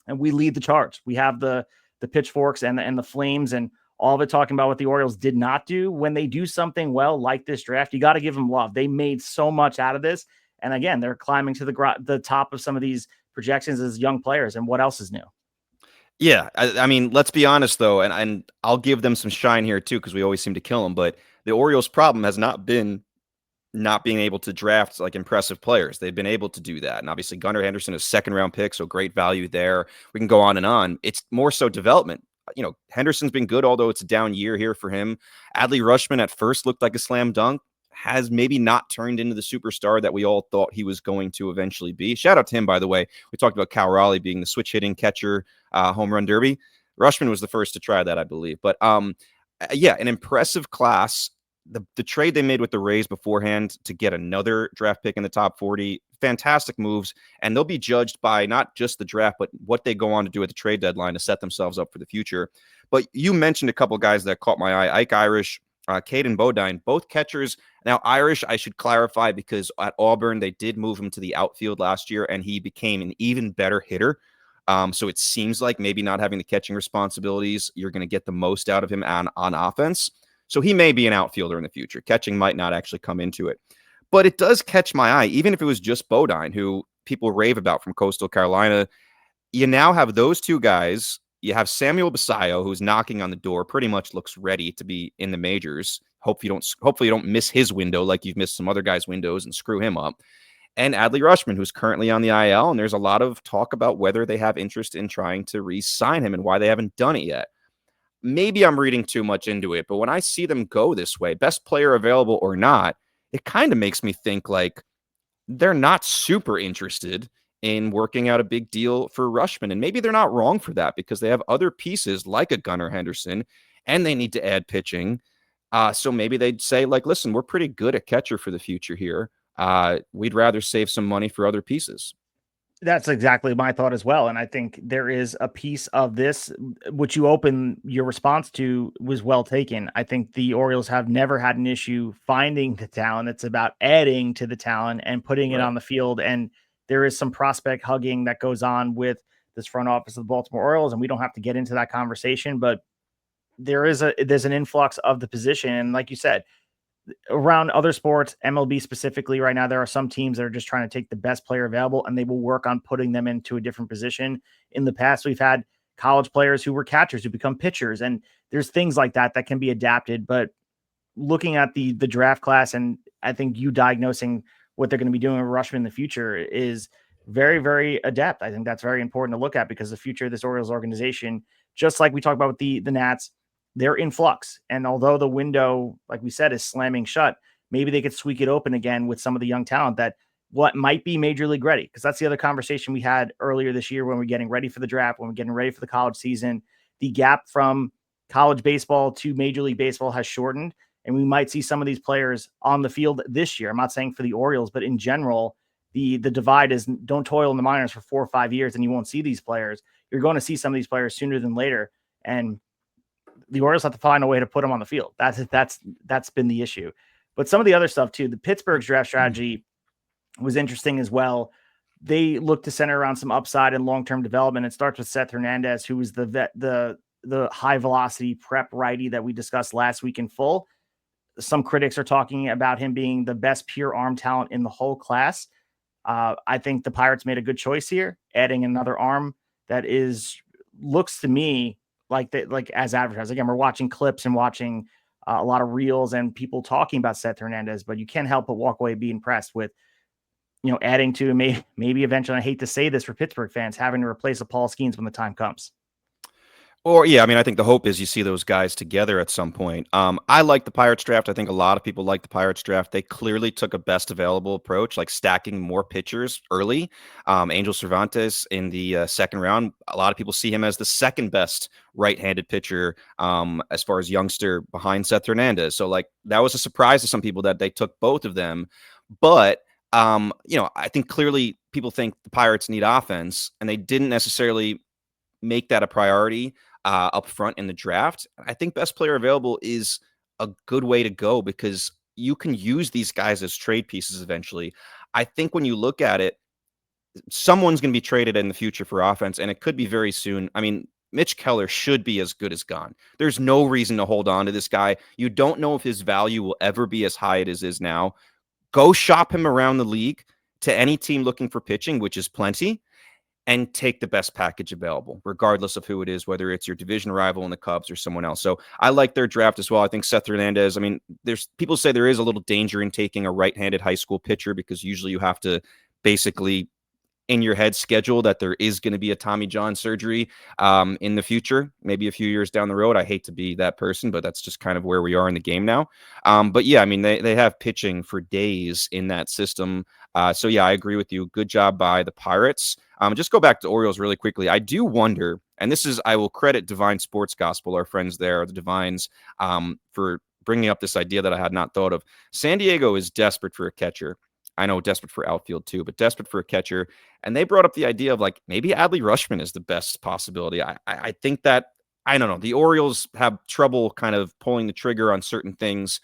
and we lead the charge. We have the pitchforks and the flames and all of it talking about what the Orioles did not do. When they do something well, like this draft, you got to give them love. They made so much out of this. And again, they're climbing to the top of some of these projections as young players. And what else is new? Yeah, I mean, let's be honest though, and I'll give them some shine here too, because we always seem to kill them. But the Orioles' problem has not been not being able to draft like impressive players. They've been able to do that, and obviously Gunnar Henderson is 2nd-round pick, so great value there. We can go on and on. It's more so development. You know, Henderson's been good, although it's a down year here for him. Adley Rutschman at first looked like a slam dunk, has maybe not turned into the superstar that we all thought he was going to eventually be. Shout out to him, by the way. We talked about Cal Raleigh being the switch hitting catcher, home run derby. Rutschman was the first to try that, I believe. But yeah, an impressive class. The trade they made with the Rays beforehand to get another draft pick in the top 40, fantastic moves. And they'll be judged by not just the draft, but what they go on to do at the trade deadline to set themselves up for the future. But you mentioned a couple guys that caught my eye. Ike Irish, Caden Bodine, both catchers. Now, Irish, I should clarify, because at Auburn, they did move him to the outfield last year, and he became an even better hitter. So it seems like maybe not having the catching responsibilities, you're going to get the most out of him on offense. So he may be an outfielder in the future. Catching might not actually come into it. But it does catch my eye, even if it was just Bodine, who people rave about from Coastal Carolina. You now have those two guys. You have Samuel Basayo, who's knocking on the door, pretty much looks ready to be in the majors. Hopefully you don't miss his window like you've missed some other guys' windows and screw him up. And Adley Rutschman, who's currently on the IL, and there's a lot of talk about whether they have interest in trying to re-sign him and why they haven't done it yet. Maybe I'm reading too much into it, but when I see them go this way, best player available or not, it kind of makes me think like they're not super interested in working out a big deal for Rutschman. And maybe they're not wrong for that, because they have other pieces like a Gunnar Henderson, and they need to add pitching. So maybe they'd say, like, listen, we're pretty good at catcher for the future here. We'd rather save some money for other pieces. That's exactly my thought as well. And I think there is a piece of this, which you open your response to was well taken. I think the Orioles have never had an issue finding the talent. It's about adding to the talent and putting it on the field. And there is some prospect hugging that goes on with this front office of the Baltimore Orioles. And we don't have to get into that conversation, but there's an influx of the position. And like you said, around other sports, MLB specifically right now, there are some teams that are just trying to take the best player available, and they will work on putting them into a different position. In the past, we've had college players who were catchers who become pitchers, and there's things like that that can be adapted. But looking at the draft class, and I think you diagnosing what they're going to be doing with Rutschman in the future is very, very adept. I think that's very important to look at, because the future of this Orioles organization, just like we talked about with the Nats, they're in flux. And although the window, like we said, is slamming shut, maybe they could squeak it open again with some of the young talent that what might be major league ready. Because that's the other conversation we had earlier this year when we're getting ready for the draft, when we're getting ready for the college season. The gap from college baseball to major league baseball has shortened, and we might see some of these players on the field this year. I'm not saying for the Orioles, but in general, the divide is don't toil in the minors for 4 or 5 years and you won't see these players. You're going to see some of these players sooner than later. And the Orioles have to find a way to put them on the field. That's been the issue. But some of the other stuff too, the Pittsburgh's draft strategy was interesting as well. They look to center around some upside and long-term development. It starts with Seth Hernandez, who was the high velocity prep righty that we discussed last week in full. Some critics are talking about him being the best pure arm talent in the whole class. I think the Pirates made a good choice here, adding another arm that looks to me like as advertised. Again, we're watching clips and watching a lot of reels and people talking about Seth Hernandez, but you can't help but walk away being impressed with, adding to maybe eventually, I hate to say this for Pittsburgh fans, having to replace a Paul Skeens when the time comes. Or, yeah, I mean, I think the hope is you see those guys together at some point. I like the Pirates draft. I think a lot of people like the Pirates draft. They clearly took a best available approach, like stacking more pitchers early. Angel Cervantes in the second round, a lot of people see him as the second best right-handed pitcher as far as youngster behind Seth Hernandez. So, like, that was a surprise to some people that they took both of them. But, I think clearly people think the Pirates need offense, and they didn't necessarily make that a priority up front in the draft. I think best player available is a good way to go because you can use these guys as trade pieces eventually. I think when you look at it, someone's going to be traded in the future for offense, and it could be very soon. I mean, Mitch Keller should be as good as gone. There's no reason to hold on to this guy. You don't know if his value will ever be as high as it is now. Go shop him around the league to any team looking for pitching, which is plenty, and take the best package available, regardless of who it is, whether it's your division rival in the Cubs or someone else. So I like their draft as well. I think Seth Hernandez, I mean, there's people say there is a little danger in taking a right-handed high school pitcher because usually you have to basically in your head schedule that there is going to be a Tommy John surgery in the future, maybe a few years down the road. I hate to be that person, but that's just kind of where we are in the game now. But yeah, I mean, they have pitching for days in that system. So yeah, I agree with you. Good job by the Pirates. Just go back to Orioles really quickly. I do wonder, and I will credit Divine Sports Gospel, our friends there, the Divines, for bringing up this idea that I had not thought of. San Diego is desperate for a catcher. I know desperate for outfield too, but desperate for a catcher. And they brought up the idea of like maybe Adley Rutschman is the best possibility. I think that, I don't know, the Orioles have trouble kind of pulling the trigger on certain things.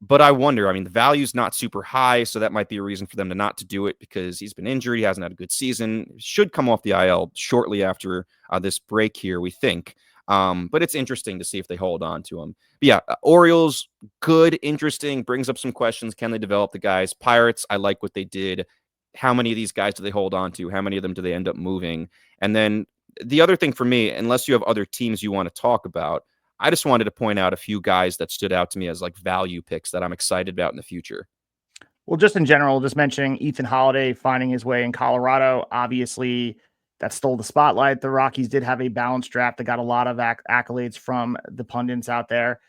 But I wonder, I mean, the value's not super high, so that might be a reason for them to not to do it because he's been injured. He hasn't had a good season. Should come off the IL shortly after this break here, we think. But it's interesting to see if they hold on to him. But yeah, Orioles, good, interesting, brings up some questions. Can they develop the guys? Pirates, I like what they did. How many of these guys do they hold on to? How many of them do they end up moving? And then the other thing for me, unless you have other teams you want to talk about, I just wanted to point out a few guys that stood out to me as like value picks that I'm excited about in the future. Well, just in general, just mentioning Ethan Holiday finding his way in Colorado. Obviously, that stole the spotlight. The Rockies did have a balanced draft that got a lot of accolades from the pundits out there.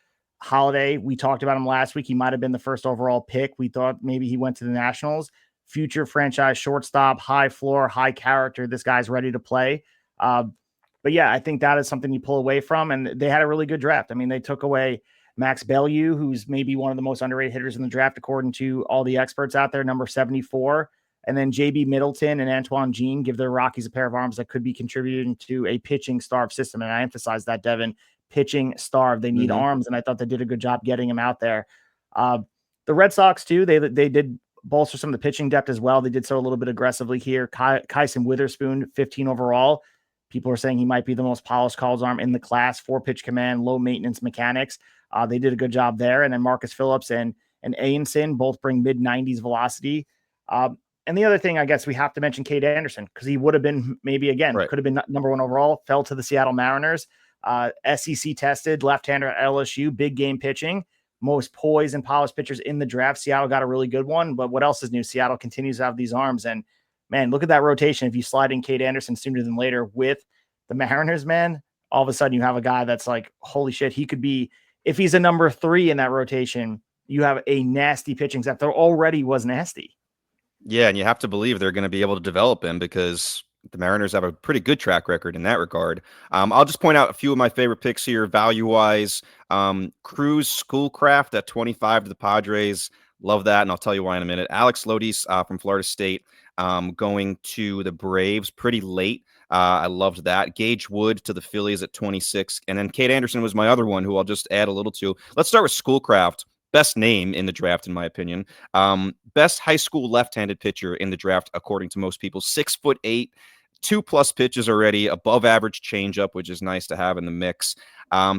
Holiday, we talked about him last week. He might have been the first overall pick. We thought maybe he went to the Nationals. Future franchise shortstop, high floor, high character. This guy's ready to play. But yeah, I think that is something you pull away from. And they had a really good draft. I mean, they took away Max Bellew, who's maybe one of the most underrated hitters in the draft, according to all the experts out there, number 74. And then JB Middleton and Antoine Jean give the Rockies a pair of arms that could be contributing to a pitching starved system. And I emphasize that, Devin, pitching starved. They need arms. And I thought they did a good job getting him out there. The Red Sox, too, they did bolster some of the pitching depth as well. They did so a little bit aggressively here. Kyson Witherspoon, 15 overall. People are saying he might be the most polished college arm in the class, 4-pitch command, low maintenance mechanics. They did a good job there. And then Marcus Phillips and Anderson both bring mid-90s velocity. And the other thing, I guess we have to mention Kade Anderson because he would have been maybe again, could have been number 1 overall, fell to the Seattle Mariners. SEC tested, left-hander at LSU, big game pitching, most poised and polished pitchers in the draft. Seattle got a really good one. But what else is new? Seattle continues to have these arms. And man, look at that rotation. If you slide in Kade Anderson sooner than later with the Mariners, man, all of a sudden you have a guy that's like, holy shit, he could be, if he's a number 3 in that rotation, you have a nasty pitching staff that already was nasty. Yeah, and you have to believe they're going to be able to develop him because the Mariners have a pretty good track record in that regard. I'll just point out a few of my favorite picks here, value-wise. Cruz Schoolcraft at 25 to the Padres. Love that, and I'll tell you why in a minute. Alex Lodis from Florida State going to the Braves pretty late. I loved that. Gage Wood to the Phillies at 26. And then Kade Anderson was my other one who I'll just add a little to. Let's start with Schoolcraft. Best name in the draft, in my opinion. Best high school left-handed pitcher in the draft, according to most people. 6'8", 2+ pitches already, above average changeup, which is nice to have in the mix.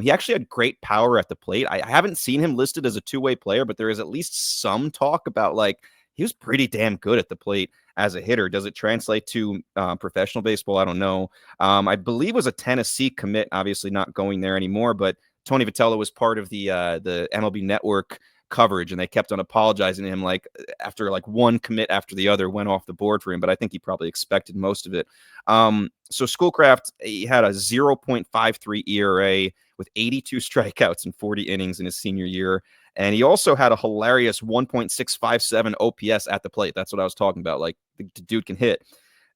He actually had great power at the plate. I haven't seen him listed as a two-way player, but there is at least some talk about like he was pretty damn good at the plate as a hitter. Does it translate to professional baseball? I don't know. I believe it was a Tennessee commit, obviously not going there anymore, but Tony Vitello was part of the MLB Network coverage, and they kept on apologizing to him like after like one commit after the other went off the board for him, but I think he probably expected most of it. So Schoolcraft, he had a 0.53 ERA with 82 strikeouts in 40 innings in his senior year. And he also had a hilarious 1.657 OPS at the plate. That's what I was talking about. Like the dude can hit.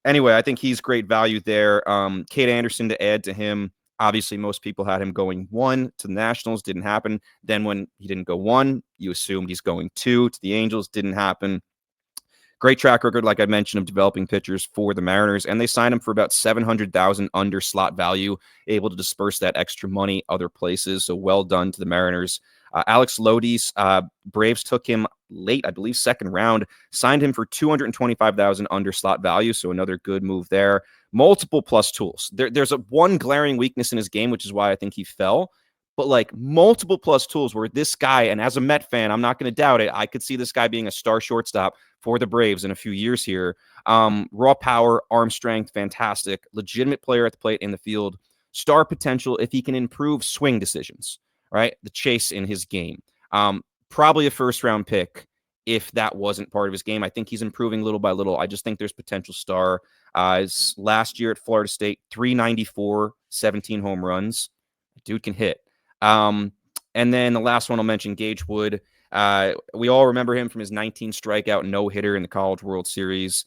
Anyway, I think he's great value there. Kade Anderson to add to him. Obviously, most people had him going 1 to the Nationals. Didn't happen. Then when he didn't go 1, you assumed he's going 2 to the Angels. Didn't happen. Great track record, like I mentioned, of developing pitchers for the Mariners, and they signed him for about $700,000 under slot value, able to disperse that extra money other places. So well done to the Mariners. Alex Lodis, Braves took him late, I believe, second round, signed him for $225,000 under slot value. So another good move there. Multiple plus tools. There's one glaring weakness in his game, which is why I think he fell. But like multiple plus tools where this guy, and as a Met fan, I'm not going to doubt it, I could see this guy being a star shortstop for the Braves in a few years here. Raw power, arm strength, fantastic. Legitimate player at the plate in the field. Star potential if he can improve swing decisions, right? The chase in his game. Probably a first-round pick if that wasn't part of his game. I think he's improving little by little. I just think there's potential star. Last year at Florida State, 394, 17 home runs. Dude can hit. And then the last one I'll mention, Gage Wood. We all remember him from his 19 strikeout no-hitter in the College World Series.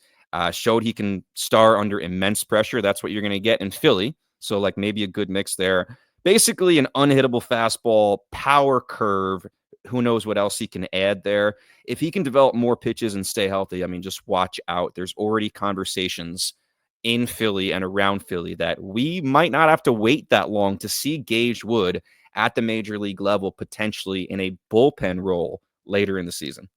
Showed he can star under immense pressure. That's what you're going to get in Philly. So like maybe a good mix there. Basically an unhittable fastball, power curve. Who knows what else he can add there. If he can develop more pitches and stay healthy, I mean, just watch out. There's already conversations in Philly and around Philly that we might not have to wait that long to see Gage Wood at the major league level, potentially in a bullpen role later in the season.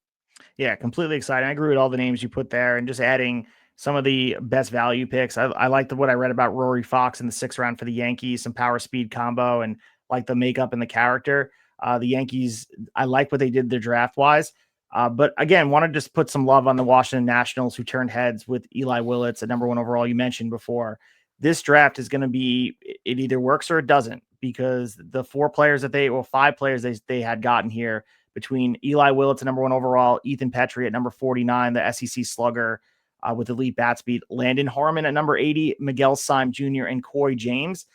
Yeah, completely exciting. I agree with all the names you put there, and just adding some of the best value picks. I like what I read about Rory Fox in the 6th round for the Yankees, some power speed combo, and like the makeup and the character. The Yankees, I like what they did their draft wise. But again, want to just put some love on the Washington Nationals, who turned heads with Eli Willits at number 1 overall. You mentioned before. This draft is going to be, it either works or it doesn't, because the 5 players they had gotten here, between Eli Willits at number 1 overall, Ethan Petrie at number 49, the SEC slugger with elite bat speed, Landon Harmon at number 80, Miguel Syme Jr., and Corey James.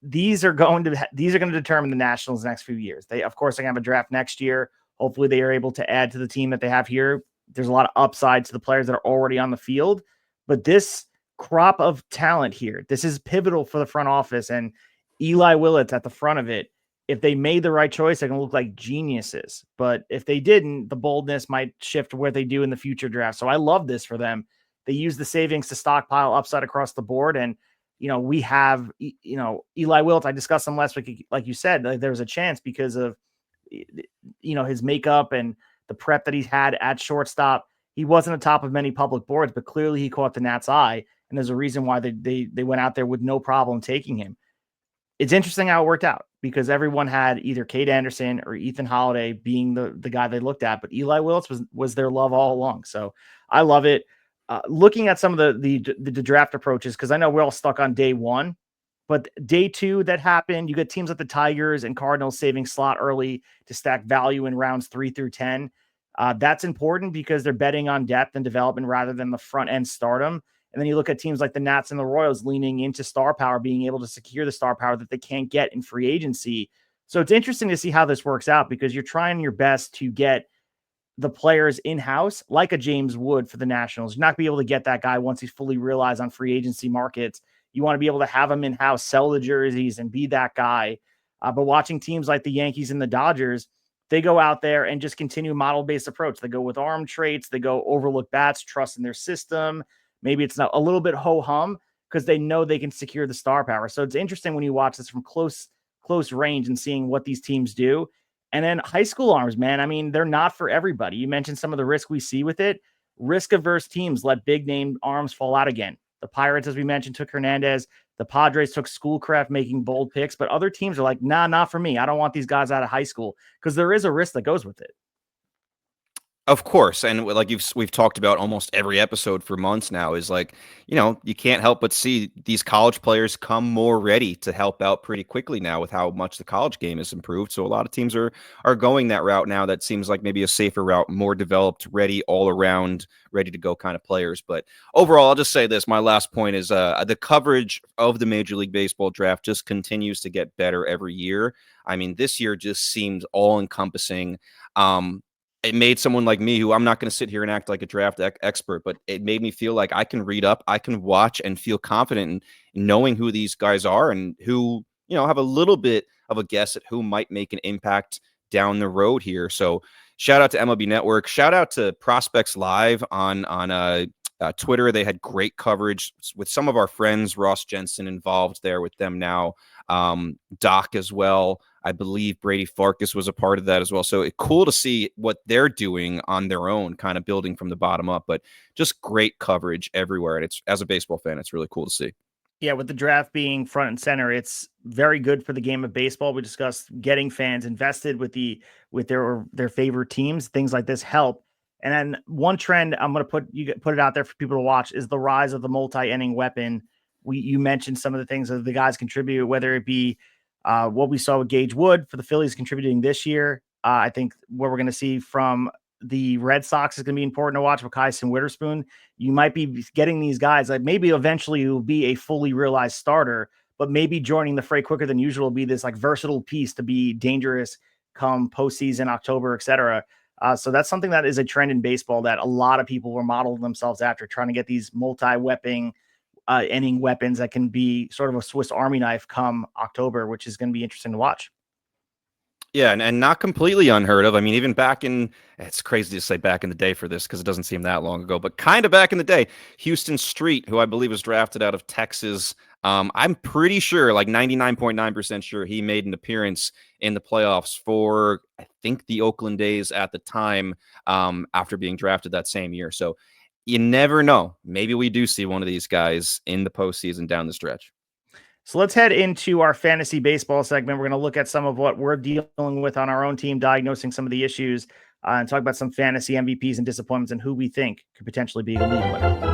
These are going to determine the Nationals next few years. They, of course, are going to have a draft next year. Hopefully they are able to add to the team that they have here. There's a lot of upside to the players that are already on the field, but this crop of talent here, this is pivotal for the front office, and Eli Willits at the front of it. If they made the right choice, they're going to look like geniuses. But if they didn't, the boldness might shift to where they do in the future draft. So I love this for them. They use the savings to stockpile upside across the board. And, we have, Eli Willits, I discussed him last week. Like you said, like, there was a chance because of, his makeup and the prep that he's had at shortstop. He wasn't on top of many public boards, but clearly he caught the Nats' eye. And there's a reason why they went out there with no problem taking him. It's interesting how it worked out, because everyone had either Kade Anderson or Ethan Holiday being the guy they looked at, but Eli Willits was their love all along. So I love it. Looking at some of the draft approaches, because I know we're all stuck on day 1, but day 2 that happened, you get teams like the Tigers and Cardinals saving slot early to stack value in rounds 3 through 10. That's important because they're betting on depth and development rather than the front end stardom. And then you look at teams like the Nats and the Royals leaning into star power, being able to secure the star power that they can't get in free agency. So it's interesting to see how this works out, because you're trying your best to get the players in-house, like a James Wood for the Nationals. You're not going to be able to get that guy once he's fully realized on free agency markets. You want to be able to have him in-house, sell the jerseys, and be that guy. But watching teams like the Yankees and the Dodgers, they go out there and just continue model-based approach. They go with arm traits. They go overlook bats, trust in their system. Maybe it's not a little bit ho-hum because they know they can secure the star power. So it's interesting when you watch this from close range and seeing what these teams do. And then high school arms, man, I mean, they're not for everybody. You mentioned some of the risk we see with it. Risk-averse teams let big-name arms fall out again. The Pirates, as we mentioned, took Hernandez. The Padres took Schoolcraft, making bold picks. But other teams are like, nah, not for me. I don't want these guys out of high school, because there is a risk that goes with it. Of course, and like we've talked about almost every episode for months now, is like, you can't help but see these college players come more ready to help out pretty quickly now with how much the college game has improved. So a lot of teams are going that route now. That seems like maybe a safer route, more developed, ready, all around, ready to go kind of players. But overall, I'll just say this. My last point is the coverage of the Major League Baseball draft just continues to get better every year. I mean, this year just seemed all encompassing. It made someone like me, who I'm not going to sit here and act like a draft expert, but it made me feel like I can read up, I can watch, and feel confident in knowing who these guys are and who, have a little bit of a guess at who might make an impact down the road here. So shout out to MLB Network. Shout out to Prospects Live on Twitter. They had great coverage with some of our friends. Ross Jensen involved there with them now. Doc as well. I believe Brady Farkas was a part of that as well. So it's cool to see what they're doing on their own, kind of building from the bottom up, but just great coverage everywhere. And it's, as a baseball fan, it's really cool to see. Yeah, with the draft being front and center, it's very good for the game of baseball. We discussed getting fans invested with their favorite teams. Things like this help. And then one trend I'm going to put it out there for people to watch is the rise of the multi-inning weapon. You mentioned some of the things that the guys contribute, whether it be what we saw with Gage Wood for the Phillies contributing this year. I think what we're going to see from the Red Sox is going to be important to watch with Kyson Witherspoon. You might be getting these guys, like maybe eventually you'll be a fully realized starter, but maybe joining the fray quicker than usual will be this like versatile piece to be dangerous come postseason, October, etc. So that's something that is a trend in baseball that a lot of people were modeling themselves after, trying to get these multi-weapon inning weapons that can be sort of a Swiss Army knife come October, which is going to be interesting to watch. Yeah, and not completely unheard of. I mean, even it's crazy to say back in the day for this because it doesn't seem that long ago, but kind of back in the day, Houston Street, who I believe was drafted out of Texas, I'm pretty sure, like 99.9% sure, he made an appearance in the playoffs for, I think, the Oakland A's at the time, after being drafted that same year. So you never know. Maybe we do see one of these guys in the postseason down the stretch. So let's head into our fantasy baseball segment. We're going to look at some of what we're dealing with on our own team, diagnosing some of the issues, and talk about some fantasy MVPs and disappointments and who we think could potentially be a league winner.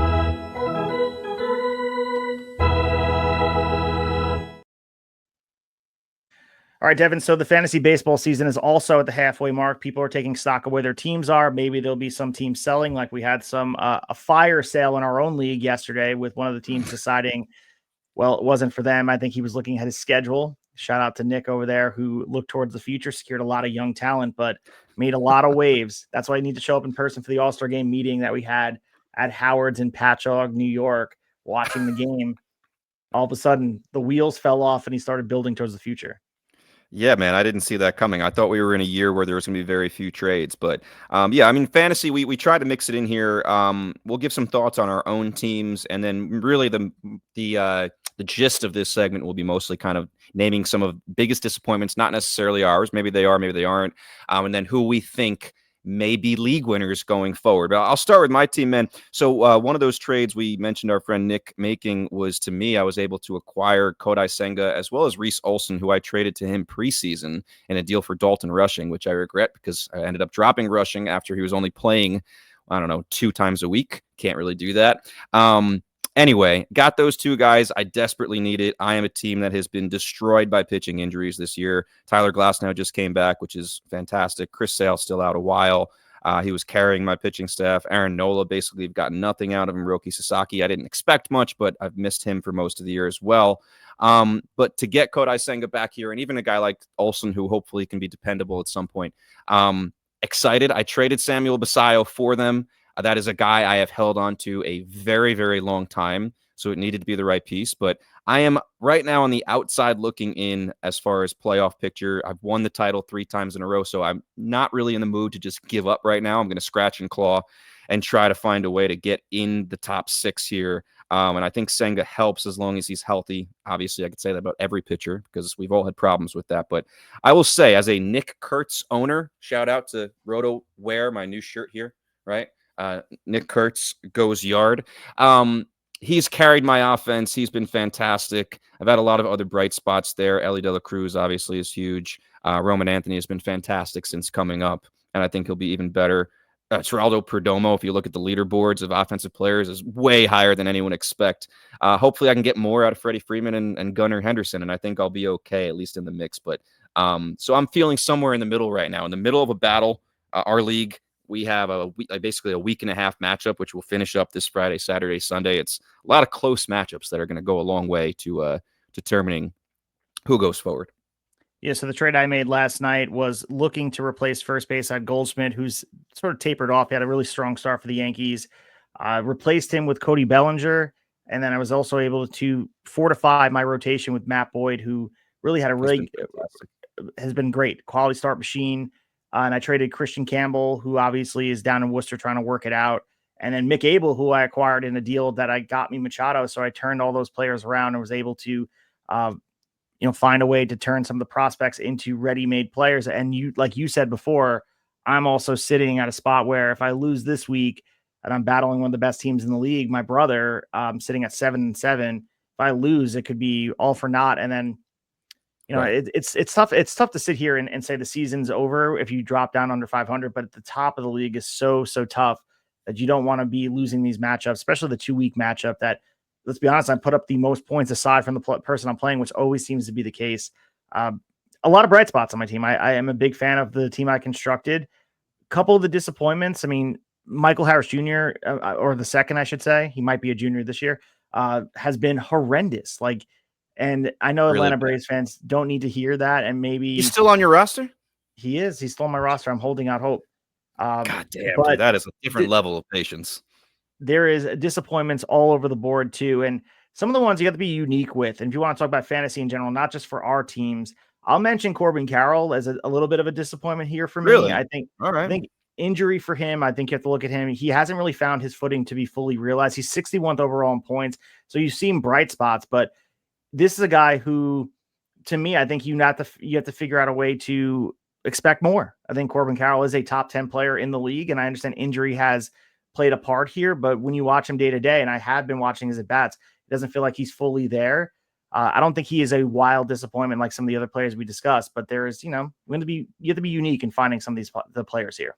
All right, Devin. So the fantasy baseball season is also at the halfway mark. People are taking stock of where their teams are. Maybe there'll be some teams selling, like we had a fire sale in our own league yesterday with one of the teams deciding, well, it wasn't for them. I think he was looking at his schedule. Shout out to Nick over there, who looked towards the future, secured a lot of young talent, but made a lot of waves. That's why you need to show up in person for the All-Star game meeting that we had at Howard's in Patchogue, New York, watching the game. All of a sudden, the wheels fell off and he started building towards the future. Yeah, man, I didn't see that coming. I thought we were in a year where there was going to be very few trades, but yeah, I mean, fantasy, we try to mix it in here. We'll give some thoughts on our own teams, and then really the gist of this segment will be mostly kind of naming some of the biggest disappointments, not necessarily ours. Maybe they are, maybe they aren't, and then who we think may be league winners going forward. But I'll start with my team, man. So one of those trades we mentioned our friend Nick making was to me. I was able to acquire Kodai Senga as well as Reese Olson, who I traded to him preseason in a deal for Dalton Rushing, which I regret because I ended up dropping Rushing after he was only playing, 2 times a week. Can't really do that. Anyway, got those two guys. I desperately need it. I am a team that has been destroyed by pitching injuries this year. Tyler Glasnow just came back, which is fantastic. Chris Sale still out a while. He was carrying my pitching staff. Aaron Nola, basically, I've gotten nothing out of him. Roki Sasaki, I didn't expect much, but I've missed him for most of the year as well. But to get Kodai Senga back here, and even a guy like Olsen, who hopefully can be dependable at some point, excited. I traded Samuel Basayo for them. That is a guy I have held on to a very, very long time, so it needed to be the right piece. But I am right now on the outside looking in as far as playoff picture. I've won the title 3 times in a row, so I'm not really in the mood to just give up right now. I'm going to scratch and claw and try to find a way to get in the top 6 here. And I think Senga helps as long as he's healthy. Obviously, I could say that about every pitcher because we've all had problems with that. But I will say, as a Nick Kurtz owner, shout out to Roto Wear, my new shirt here, right? Nick Kurtz goes yard. He's carried my offense. He's been fantastic. I've had a lot of other bright spots there. Ellie De La Cruz obviously is huge. Roman Anthony has been fantastic since coming up, and I think he'll be even better. Geraldo Perdomo, if you look at the leaderboards of offensive players, is way higher than anyone expect. Hopefully I can get more out of Freddie Freeman and Gunnar Henderson, and I think I'll be okay, at least in the mix. But so I'm feeling somewhere in the middle right now, in the middle of a battle. Our league, we have basically a week and a half matchup, which will finish up this Friday, Saturday, Sunday. It's a lot of close matchups that are going to go a long way to determining who goes forward. Yeah, so the trade I made last night was looking to replace first base. I had Goldschmidt, who's sort of tapered off. He had a really strong start for the Yankees. Replaced him with Cody Bellinger, and then I was also able to fortify my rotation with Matt Boyd, who really had has been great, quality start machine. And I traded Christian Campbell, who obviously is down in Worcester trying to work it out. And then Mick Abel, who I acquired in a deal that I got me Machado. So I turned all those players around and was able to find a way to turn some of the prospects into ready-made players. And like you said before, I'm also sitting at a spot where if I lose this week and I'm battling one of the best teams in the league, my brother, sitting at 7-7, if I lose, it could be all for naught. And then, right. It's tough. It's tough to sit here and say the season's over if you drop down under 500, but at the top of the league is so tough that you don't want to be losing these matchups, especially the 2-week matchup that, let's be honest, I put up the most points aside from the person I'm playing, which always seems to be the case. A lot of bright spots on my team. I am a big fan of the team I constructed. A couple of the disappointments. I mean, Michael Harris Jr., or the second, I should say, he might be a junior this year, has been horrendous. And I know Atlanta Braves fans don't need to hear that. And maybe he's still on your roster. He is. He's still on my roster. I'm holding out hope. God damn, but dude, that is a different level of patience. There is disappointments all over the board too. And some of the ones you have to be unique with. And if you want to talk about fantasy in general, not just for our teams, I'll mention Corbin Carroll as a little bit of a disappointment here for me. Really? I think, all right. I think injury for him, I think you have to look at him. He hasn't really found his footing to be fully realized. He's 61th overall in points. So you've seen bright spots, but this is a guy who, to me, I think you have to figure out a way to expect more. I think Corbin Carroll is a top 10 player in the league. And I understand injury has played a part here, but when you watch him day to day, and I have been watching his at bats, it doesn't feel like he's fully there. I don't think he is a wild disappointment like some of the other players we discussed, but there's, you have to be unique in finding some of the players here.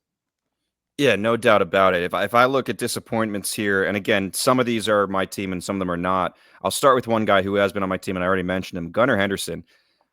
Yeah, no doubt about it. If I look at disappointments here, and again, some of these are my team and some of them are not. I'll start with one guy who has been on my team, and I already mentioned him, Gunnar Henderson.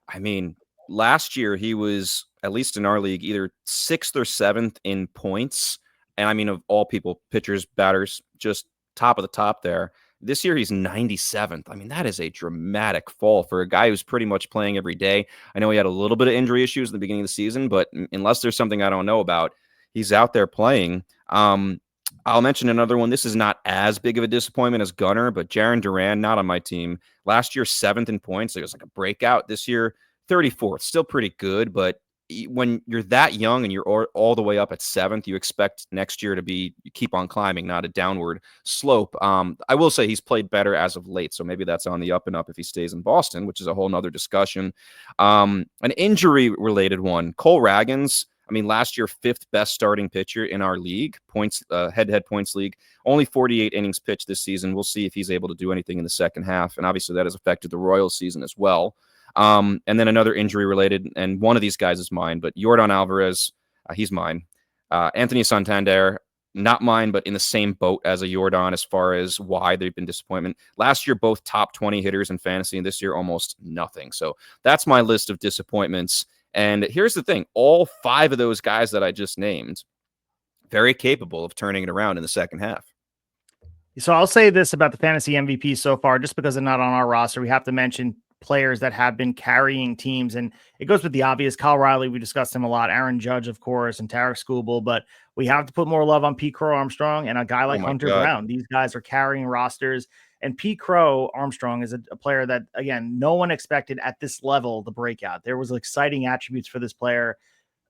I mean, last year he was, at least in our league, either 6th or 7th in points. And I mean, of all people, pitchers, batters, just top of the top there. This year, he's 97th. I mean, that is a dramatic fall for a guy who's pretty much playing every day. I know he had a little bit of injury issues at the beginning of the season, but unless there's something I don't know about, he's out there playing. I'll mention another one. This is not as big of a disappointment as Gunnar, but Jaron Duran, not on my team. Last year, 7th in points. It was like a breakout. This year, 34th. Still pretty good, but when you're that young and you're all the way up at 7th, you expect next year to be, you keep on climbing, not a downward slope. I will say he's played better as of late, so maybe that's on the up and up if he stays in Boston, which is a whole nother discussion. An injury-related one, Cole Ragans. I mean, last year, 5th best starting pitcher in our league, points, head-to-head points league, only 48 innings pitched this season. We'll see if he's able to do anything in the second half, and obviously that has affected the Royals season as well. And then another injury related, and one of these guys is mine, but Yordan Alvarez, he's mine. Anthony Santander, not mine, but in the same boat as a Yordan as far as why they've been disappointment. Last year, both top 20 hitters in fantasy, and this year almost nothing. So that's my list of disappointments. And here's the thing, all 5 of those guys that I just named, very capable of turning it around in the second half. So I'll say this about the fantasy MVP so far, just because they're not on our roster, we have to mention players that have been carrying teams. And it goes with the obvious. Cal Raleigh, we discussed him a lot. Aaron Judge, of course, and Tarek Skubal. But we have to put more love on Pete Crow Armstrong and a guy like Hunter Brown. These guys are carrying rosters. And Pete Crow Armstrong is a player that, again, no one expected at this level the breakout. There was exciting attributes for this player.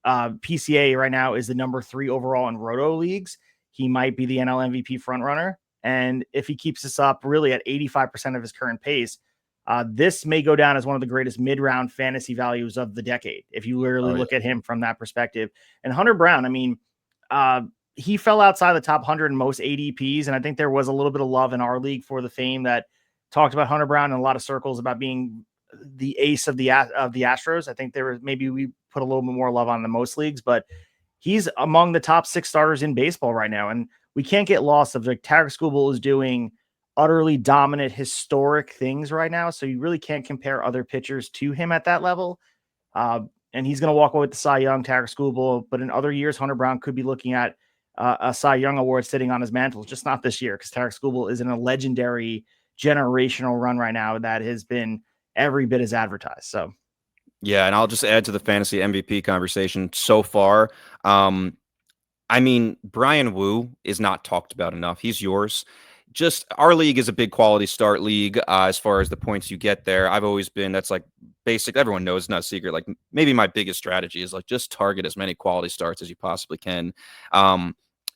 PCA right now is the number 3 overall in Roto leagues. He might be the NL MVP frontrunner. And if he keeps this up really at 85% of his current pace, this may go down as one of the greatest mid-round fantasy values of the decade, if you literally look at him from that perspective. And Hunter Brown, I mean, he fell outside the top 100 in most ADPs, and I think there was a little bit of love in our league for the fame that talked about Hunter Brown in a lot of circles about being the ace of the Astros. I think we put a little bit more love on the most leagues, but he's among the top 6 starters in baseball right now. And we can't get lost of like Tarek Skubal is doing utterly dominant historic things right now. So you really can't compare other pitchers to him at that level. And he's going to walk away with the Cy Young, Tarek Skubal. But in other years, Hunter Brown could be looking at a Cy Young award sitting on his mantle, just not this year, because Tarek Skubal is in a legendary generational run right now that has been every bit as advertised. So, yeah, and I'll just add to the fantasy MVP conversation so far. I mean, Brian Wu is not talked about enough. He's yours. Just our league is a big quality start league as far as the points you get there. I've always been, that's like basic. Everyone knows, it's not a secret. Like maybe my biggest strategy is like just target as many quality starts as you possibly can. I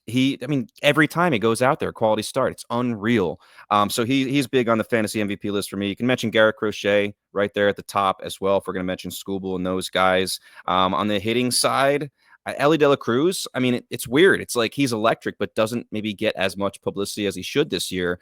mean, every time he goes out there, quality start, it's unreal. So he's big on the fantasy MVP list for me. You can mention Garrett Crochet right there at the top as well, if we're going to mention Skubal and those guys. On the hitting side, Ellie De La Cruz, I mean, it's weird. It's like he's electric, but doesn't maybe get as much publicity as he should this year.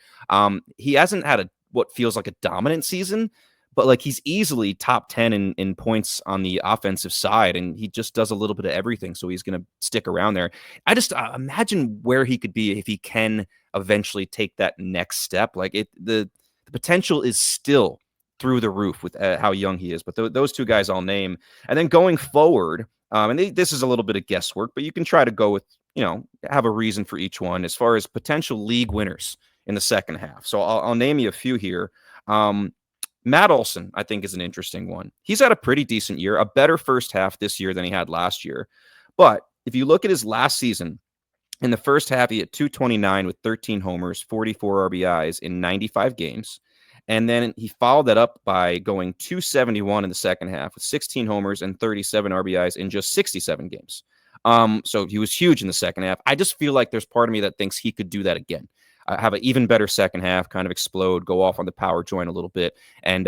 He hasn't had what feels like a dominant season, but like he's easily top 10 in points on the offensive side, and he just does a little bit of everything. So he's going to stick around there. I just imagine where he could be if he can eventually take that next step. Like the potential is still through the roof with how young he is. But those two guys I'll name. And then going forward, and this is a little bit of guesswork, but you can try to go with, have a reason for each one as far as potential league winners in the second half. So I'll name you a few here. Matt Olson, I think, is an interesting one. He's had a pretty decent year, a better first half this year than he had last year. But if you look at his last season, in the first half, he had 229 with 13 homers, 44 RBIs in 95 games. And then he followed that up by going 271 in the second half with 16 homers and 37 RBIs in just 67 games. So he was huge in the second half. I just feel like there's part of me that thinks he could do that again. Have an even better second half, kind of explode, go off on the power joint a little bit. And,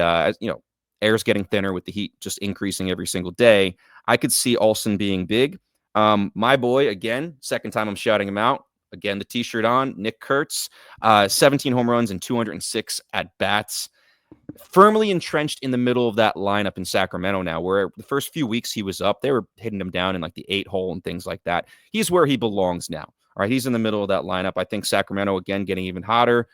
air's getting thinner with the heat just increasing every single day. I could see Olson being big. My boy, again, second time I'm shouting him out. Again, the T-shirt on, Nick Kurtz, 17 home runs and 206 at-bats. Firmly entrenched in the middle of that lineup in Sacramento now, where the first few weeks he was up, they were hitting him down in like the 8 hole and things like that. He's where he belongs now. All right, he's in the middle of that lineup. I think Sacramento, again, getting even hotter.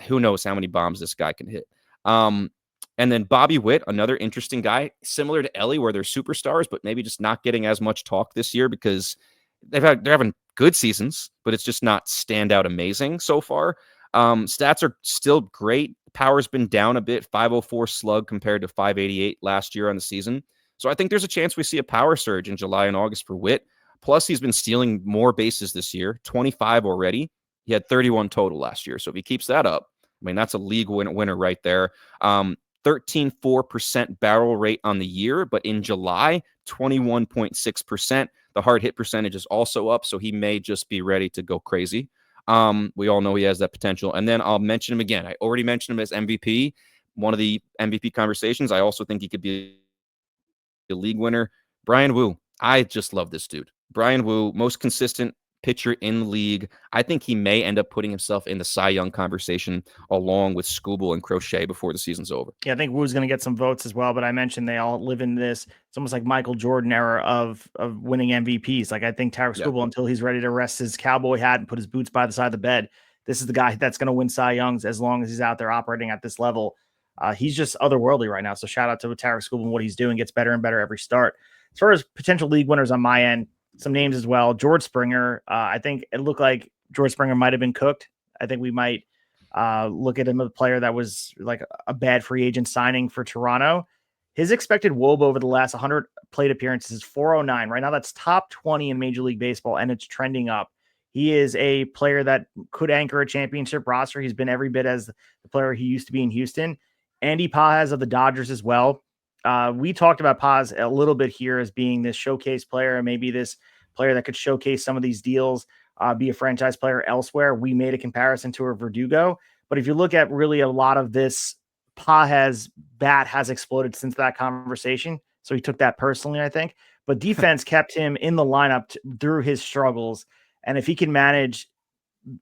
Who knows how many bombs this guy can hit. And then Bobby Witt, another interesting guy, similar to Ellie, where they're superstars, but maybe just not getting as much talk this year because they're having good seasons, but it's just not standout amazing so far. Stats are still great. Power's been down a bit, 504 slug compared to 588 last year on the season. So I think there's a chance we see a power surge in July and August for Witt. Plus, he's been stealing more bases this year, 25 already. He had 31 total last year. So if he keeps that up, I mean, that's a league winner right there. 13.4% barrel rate on the year, but in July, 21.6%. The hard hit percentage is also up, so he may just be ready to go crazy. We all know he has that potential. And then I'll mention him again. I already mentioned him as MVP, one of the MVP conversations. I also think he could be a league winner. Brian Wu. I just love this dude. Brian Wu, most consistent pitcher in the league. I think he may end up putting himself in the Cy Young conversation along with Skubal and Crochet before the season's over. Yeah, I think Wu's going to get some votes as well, but I mentioned they all live in this. It's almost like Michael Jordan era of winning MVPs. Like I think Tarek Skubal, until he's ready to rest his cowboy hat and put his boots by the side of the bed, this is the guy that's going to win Cy Youngs as long as he's out there operating at this level. He's just otherworldly right now. So shout out to Tarek Skubal and what he's doing. Gets better and better every start. As far as potential league winners on my end, some names as well. George Springer. I think it looked like George Springer might have been cooked. I think we might look at him as a player that was like a bad free agent signing for Toronto. His expected WOBA over the last 100 plate appearances is 409. Right now, that's top 20 in Major League Baseball, and it's trending up. He is a player that could anchor a championship roster. He's been every bit as the player he used to be in Houston. Andy Paz of the Dodgers as well. We talked about Paz a little bit here as being this showcase player, and maybe this player that could showcase some of these deals, be a franchise player elsewhere. We made a comparison to a Verdugo. But if you look at really a lot of this, Paz bat has exploded since that conversation. So he took that personally, I think. But defense kept him in the lineup through his struggles. And if he can managing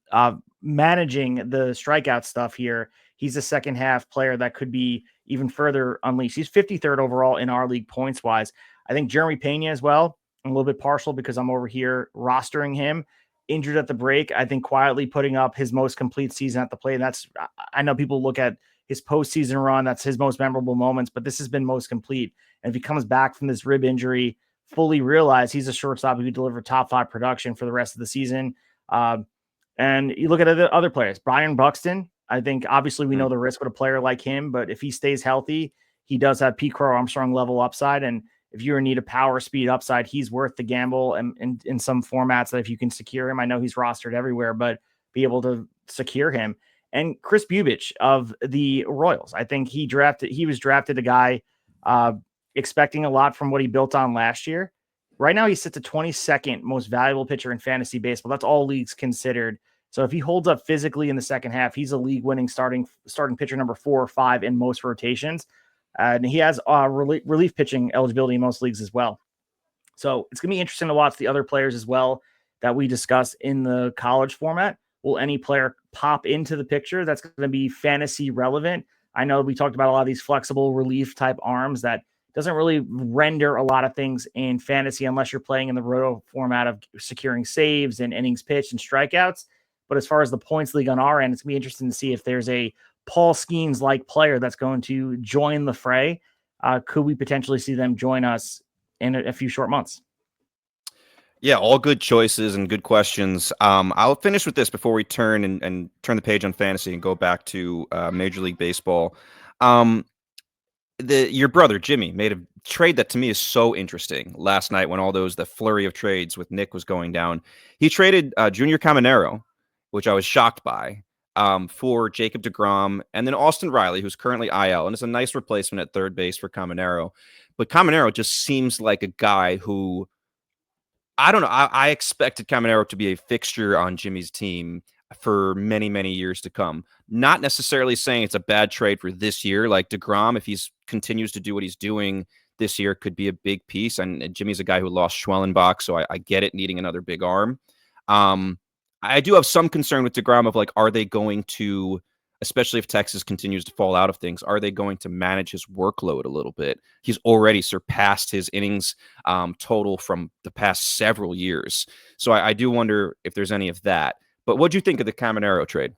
the strikeout stuff here, he's a second half player that could be even further unleashed. He's 53rd overall in our league points wise. I think Jeremy Pena as well. I'm a little bit partial because I'm over here rostering him. Injured at the break, I think quietly putting up his most complete season at the plate. And that's, I know people look at his postseason run, that's his most memorable moments, but this has been most complete. And if he comes back from this rib injury, fully realize he's a shortstop who could deliver top 5 production for the rest of the season. And you look at other players, Brian Buxton. I think obviously we know the risk with a player like him, but if he stays healthy, he does have Pete Crow Armstrong level upside. And if you're in need of power speed upside, he's worth the gamble. And in some formats that if you can secure him, I know he's rostered everywhere, but be able to secure him. And Chris Bubich of the Royals. I think he was drafted a guy expecting a lot from what he built on last year. Right now, he sits at 22nd most valuable pitcher in fantasy baseball. That's all leagues considered. So if he holds up physically in the second half, he's a league-winning starting pitcher number 4 or 5 in most rotations. And he has relief pitching eligibility in most leagues as well. So it's going to be interesting to watch the other players as well that we discuss in the college format. Will any player pop into the picture that's going to be fantasy relevant? I know we talked about a lot of these flexible relief type arms that doesn't really render a lot of things in fantasy unless you're playing in the roto format of securing saves and innings pitched and strikeouts. But as far as the points league on our end, it's going to be interesting to see if there's a Paul Skeens-like player that's going to join the fray. Could we potentially see them join us in a few short months? Yeah, all good choices and good questions. I'll finish with this before we turn and turn the page on fantasy and go back to Major League Baseball. Your brother Jimmy made a trade that to me is so interesting last night when the flurry of trades with Nick was going down. He traded Junior Caminero, which I was shocked by, for Jacob deGrom, and then Austin Riley, who's currently IL, and it's a nice replacement at third base for Caminero. But Caminero just seems like a guy who, I don't know, I expected Caminero to be a fixture on Jimmy's team for many, many years to come. Not necessarily saying it's a bad trade for this year. Like deGrom, if he continues to do what he's doing this year, could be a big piece. And Jimmy's a guy who lost Schwellenbach, so I get it, needing another big arm. I do have some concern with deGrom of are they going to, especially if Texas continues to fall out of things, are they going to manage his workload a little bit? He's already surpassed his innings total from the past several years. So I do wonder if there's any of that. But what do you think of the Caminero trade?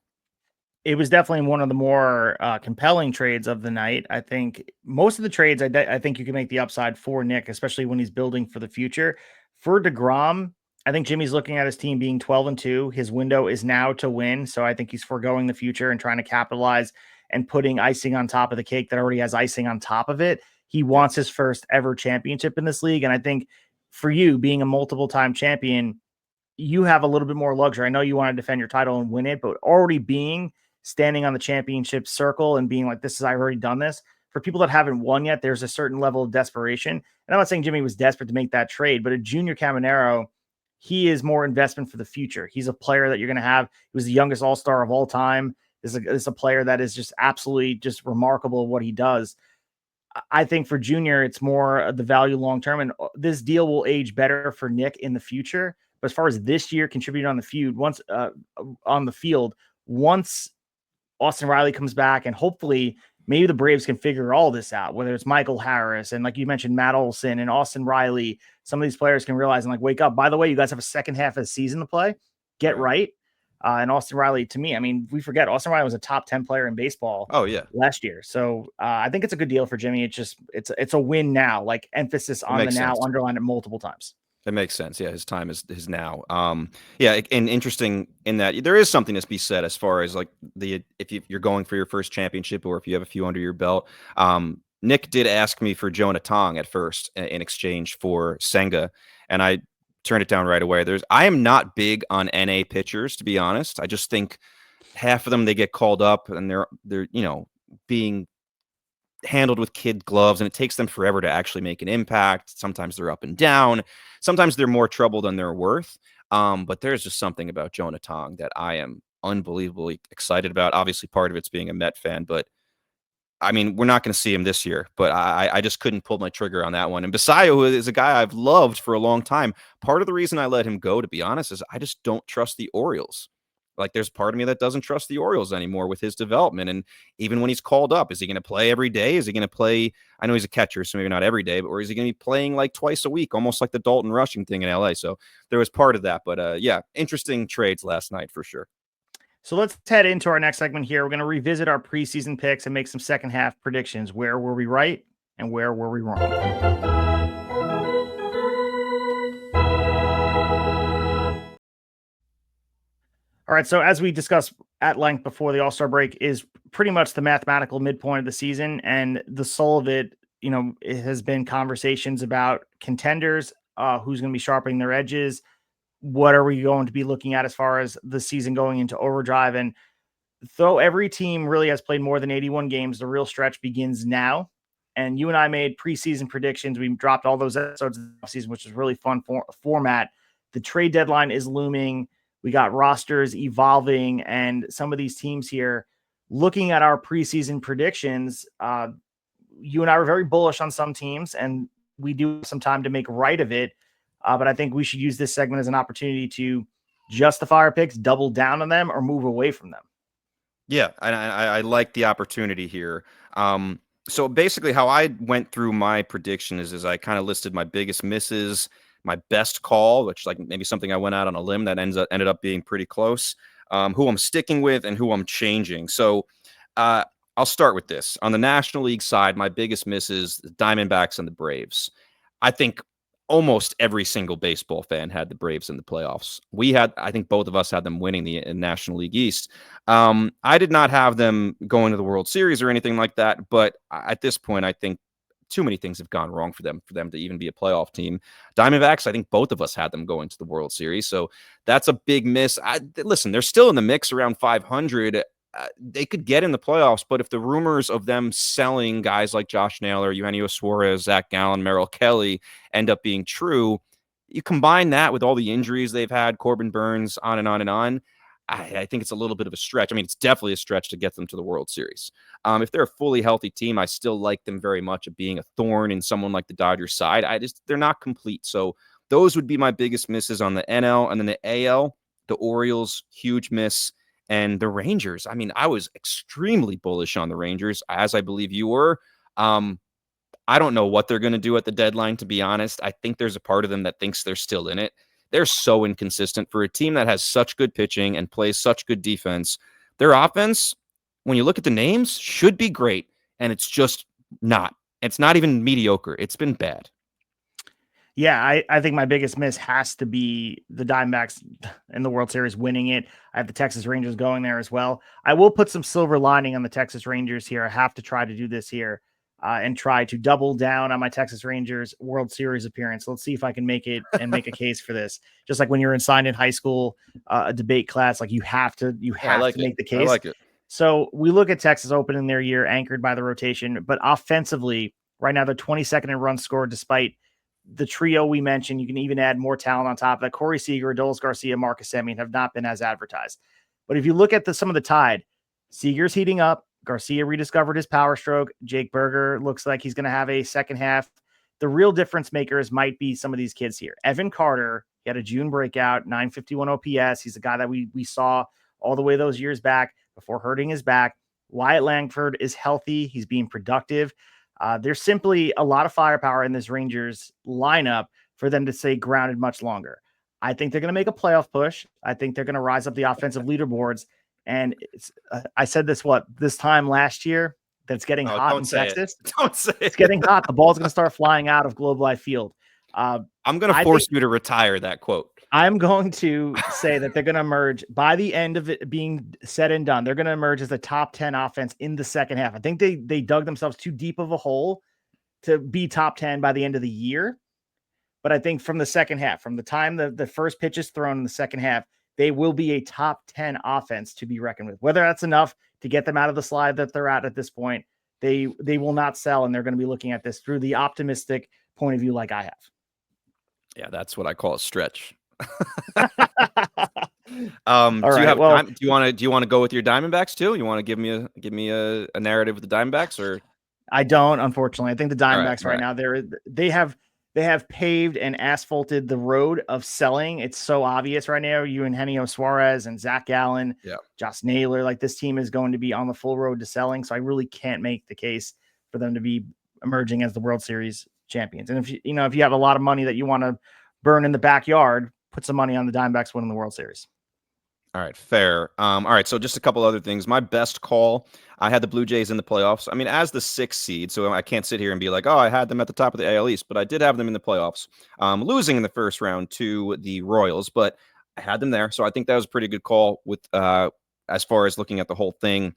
It was definitely one of the more compelling trades of the night. I think most of the trades, I think you can make the upside for Nick, especially when he's building for the future. For deGrom, I think Jimmy's looking at his team being 12-2. His window is now to win. So I think he's foregoing the future and trying to capitalize and putting icing on top of the cake that already has icing on top of it. He wants his first ever championship in this league. And I think for you being a multiple time champion, you have a little bit more luxury. I know you want to defend your title and win it, but already standing on the championship circle and being like, I've already done this. For people that haven't won yet, there's a certain level of desperation. And I'm not saying Jimmy was desperate to make that trade, but a Junior Caminero, he is more investment for the future. He's a player that you're going to have. He was the youngest All-Star of all time. This is a player that is just absolutely just remarkable what he does. I think for Junior, it's more the value long-term, and this deal will age better for Nick in the future. But as far as this year contributing on the field, once Austin Riley comes back, and hopefully maybe the Braves can figure all this out, whether it's Michael Harris and, like you mentioned, Matt Olson and Austin Riley, some of these players can realize and wake up. By the way, you guys have a second half of the season to play. Get right. And Austin Riley, to me, I mean, we forget Austin Riley was a top 10 player in baseball last year. So I think it's a good deal for Jimmy. It's a win now, like emphasis on the now, underline it multiple times. That makes sense. Yeah, his time is now. Yeah, and interesting in that there is something to be said as far as like if you're going for your first championship or if you have a few under your belt. Nick did ask me for Jonah Tong at first in exchange for Senga, and I turned it down right away. I am not big on NA pitchers, to be honest. I just think half of them they get called up and they're being handled with kid gloves, and it takes them forever to actually make an impact. Sometimes they're up and down. Sometimes they're more trouble than they're worth. But there's just something about Jonah Tong that I am unbelievably excited about. Obviously, part of it's being a Met fan, but I mean, we're not going to see him this year, but I just couldn't pull my trigger on that one. And Basayo is a guy I've loved for a long time. Part of the reason I let him go, to be honest, is I just don't trust the Orioles. Like, there's part of me that doesn't trust the Orioles anymore with his development. And even when he's called up, is he going to play every day? Is he going to play? I know he's a catcher, so maybe not every day, but or is he going to be playing like twice a week, almost like the Dalton Rushing thing in LA? So there was part of that. But yeah, interesting trades last night for sure. So let's head into our next segment here. We're going to revisit our preseason picks and make some second half predictions. Where were we right and where were we wrong? All right, so as we discussed at length before the All-Star break is pretty much the mathematical midpoint of the season, and the soul of it, it has been conversations about contenders, who's going to be sharpening their edges, what are we going to be looking at as far as the season going into overdrive. And though every team really has played more than 81 games, the real stretch begins now. And you and I made preseason predictions. We dropped all those episodes of the season, which is really fun format. The trade deadline is looming. We got rosters evolving, and some of these teams here, looking at our preseason predictions, you and I were very bullish on some teams, and we do have some time to make right of it. But I think we should use this segment as an opportunity to justify our picks, double down on them, or move away from them. Yeah, I like the opportunity here. So basically how I went through my prediction is I kind of listed my biggest misses, my best call, which like maybe something I went out on a limb that ended up being pretty close, who I'm sticking with and who I'm changing. So I'll start with this. On the National League side, my biggest misses, the Diamondbacks and the Braves. I think almost every single baseball fan had the Braves in the playoffs. I think both of us had them winning the National League East. I did not have them going to the World Series or anything like that, but at this point, I think too many things have gone wrong for them to even be a playoff team. Diamondbacks, I think both of us had them going to the World Series, so that's a big miss. Listen, they're still in the mix around 500. They could get in the playoffs, but if the rumors of them selling guys like Josh Naylor, Eugenio Suarez, Zach Gallen, Merrill Kelly end up being true, you combine that with all the injuries they've had, Corbin Burns, on and on and on, I think it's a little bit of a stretch. I mean, it's definitely a stretch to get them to the World Series. If they're a fully healthy team, I still like them very much of being a thorn in someone like the Dodgers side. They're not complete. So those would be my biggest misses on the NL. And then the AL, the Orioles, huge miss. And the Rangers, I mean, I was extremely bullish on the Rangers, as I believe you were. I don't know what they're going to do at the deadline, to be honest. I think there's a part of them that thinks they're still in it. They're so inconsistent for a team that has such good pitching and plays such good defense. Their offense, when you look at the names, should be great, and it's just not. It's not even mediocre. It's been bad. Yeah, I think my biggest miss has to be the Diamondbacks in the World Series winning it. I have the Texas Rangers going there as well. I will put some silver lining on the Texas Rangers here. I have to try to do this here and try to double down on my Texas Rangers World Series appearance. Let's see if I can make it and make a case for this. Just like when you're assigned in high school, a debate class, like you have to make the case. I like it. So we look at Texas opening their year anchored by the rotation, but offensively, right now they're 22nd in runs scored despite the trio we mentioned. You can even add more talent on top of that. Corey Seager, Adolis Garcia, Marcus Semien have not been as advertised. But if you look at some of the Tide, Seager's heating up. Garcia rediscovered his power stroke. Jake Berger looks like he's going to have a second half. The real difference makers might be some of these kids here. Evan Carter, he had a June breakout, 951 OPS. He's a guy that we saw all the way those years back before hurting his back. Wyatt Langford is healthy. He's being productive. There's simply a lot of firepower in this Rangers lineup for them to stay grounded much longer. I think they're going to make a playoff push. I think they're going to rise up the offensive leaderboards. And I said this time last year, that it's getting hot in Texas. Don't say it. It's getting hot. The ball's going to start flying out of Globe Life Field. I'm going to force you to retire that quote. I'm going to say that they're going to emerge by the end of it being said and done. They're going to emerge as a top 10 offense in the second half. I think they dug themselves too deep of a hole to be top 10 by the end of the year. But I think from the second half, from the time the first pitch is thrown in the second half, they will be a top 10 offense to be reckoned with. Whether that's enough to get them out of the slide that they're at this point, they will not sell, and they're going to be looking at this through the optimistic point of view like I have. Yeah, that's what I call a stretch. All do you right, have well, time? Do you want to go with your Diamondbacks too? You want to give me a narrative with the Diamondbacks, or I don't, unfortunately. I think the Diamondbacks all right. now they have paved and asphalted the road of selling. It's so obvious right now. You and Eugenio Suarez and Zach Gallen, Josh Naylor, like this team is going to be on the full road to selling. So I really can't make the case for them to be emerging as the World Series champions. And if you have a lot of money that you want to burn in the backyard, put some money on the Diamondbacks winning the World Series. All right, fair. All right, so just a couple other things. My best call, I had the Blue Jays in the playoffs. I mean, as the 6th seed, so I can't sit here and be like, oh, I had them at the top of the AL East, but I did have them in the playoffs, losing in the first round to the Royals, but I had them there. So I think that was a pretty good call with as far as looking at the whole thing.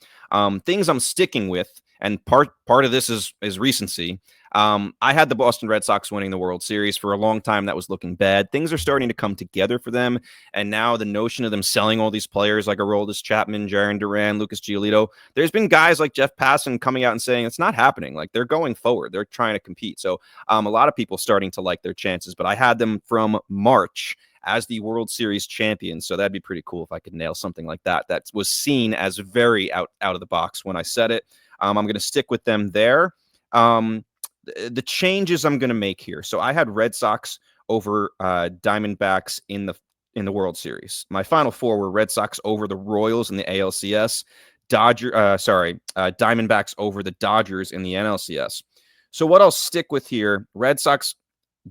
Things I'm sticking with, and part of this is recency. I had the Boston Red Sox winning the World Series. For a long time. That was looking bad. Things are starting to come together for them. And now the notion of them selling all these players like Aroldis Chapman, Jarren Duran, Lucas Giolito, there's been guys like Jeff Passan coming out and saying it's not happening. Like they're going forward. They're trying to compete. So a lot of people starting to like their chances, but I had them from March as the World Series champions. So that'd be pretty cool if I could nail something like that. That was seen as very out of the box when I said it. I'm going to stick with them there. The changes I'm going to make here. So I had Red Sox over Diamondbacks in the World Series. My final four were Red Sox over the Royals in the ALCS, Diamondbacks over the Dodgers in the NLCS. So what I'll stick with here, Red Sox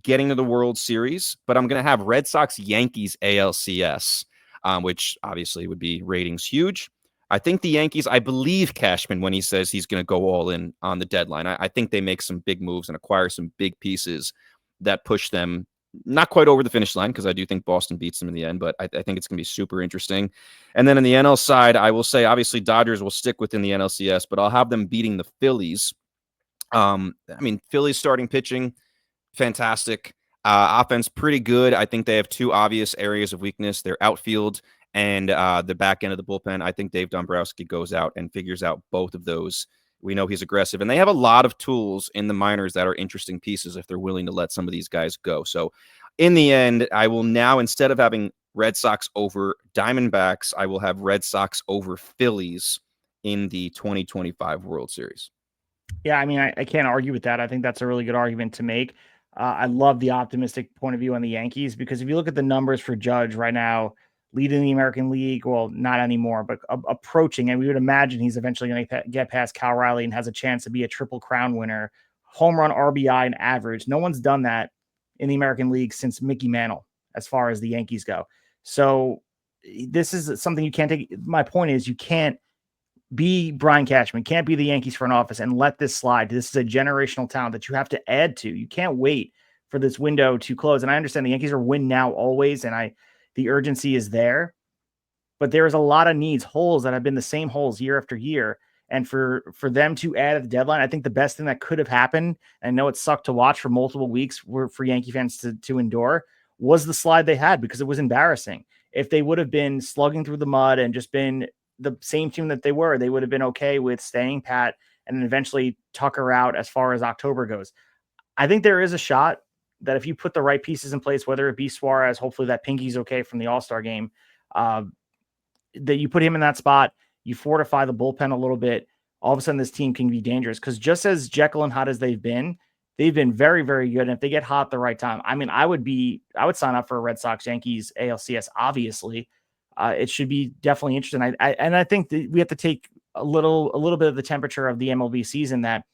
getting to the World Series, but I'm going to have Red Sox Yankees ALCS, which obviously would be ratings huge. I think the Yankees, I believe Cashman when he says he's going to go all in on the deadline. I think they make some big moves and acquire some big pieces that push them not quite over the finish line, because I do think Boston beats them in the end, but I think it's going to be super interesting. And then in the NL side, I will say, obviously, Dodgers will stick within the NLCS, but I'll have them beating the Phillies. I mean, Phillies starting pitching, fantastic. Offense, pretty good. I think they have two obvious areas of weakness. Their outfield and the back end of the bullpen. I think Dave Dombrowski goes out and figures out both of those. We know he's aggressive, and they have a lot of tools in the minors that are interesting pieces if they're willing to let some of these guys go. So in the end, I will now, instead of having Red Sox over Diamondbacks, I will have Red Sox over Phillies in the 2025 World Series. Yeah, I mean, I can't argue with that. I think that's a really good argument to make. I love the optimistic point of view on the Yankees, because if you look at the numbers for Judge right now, leading the American League, well, not anymore, but approaching, and we would imagine he's eventually going to get past Cal Raleigh and has a chance to be a Triple Crown winner, home run, RBI, and average. No one's done that in the American League since Mickey Mantle, as far as the Yankees go. So this is something you can't take. My point is, you can't be Brian Cashman, can't be the Yankees front office and let this slide. This is a generational talent that you have to add to. You can't wait for this window to close. And I understand the Yankees are win now always, and the urgency is there, but there's a lot of needs, holes that have been the same holes year after year. And for them to add at the deadline, I think the best thing that could have happened, and I know it sucked to watch for multiple weeks for Yankee fans to endure, was the slide they had, because it was embarrassing. If they would have been slugging through the mud and just been the same team that they would have been okay with staying pat and then eventually Tucker out as far as October goes. I think there is a shot that if you put the right pieces in place, whether it be Suarez, hopefully that pinky's okay from the All-Star game, that you put him in that spot, you fortify the bullpen a little bit, all of a sudden this team can be dangerous. Because just as Jekyll and Hyde as they've been very, very good. And if they get hot at the right time, I mean, I would sign up for a Red Sox Yankees ALCS, obviously. It should be definitely interesting. I think that we have to take a little bit of the temperature of the MLB season, that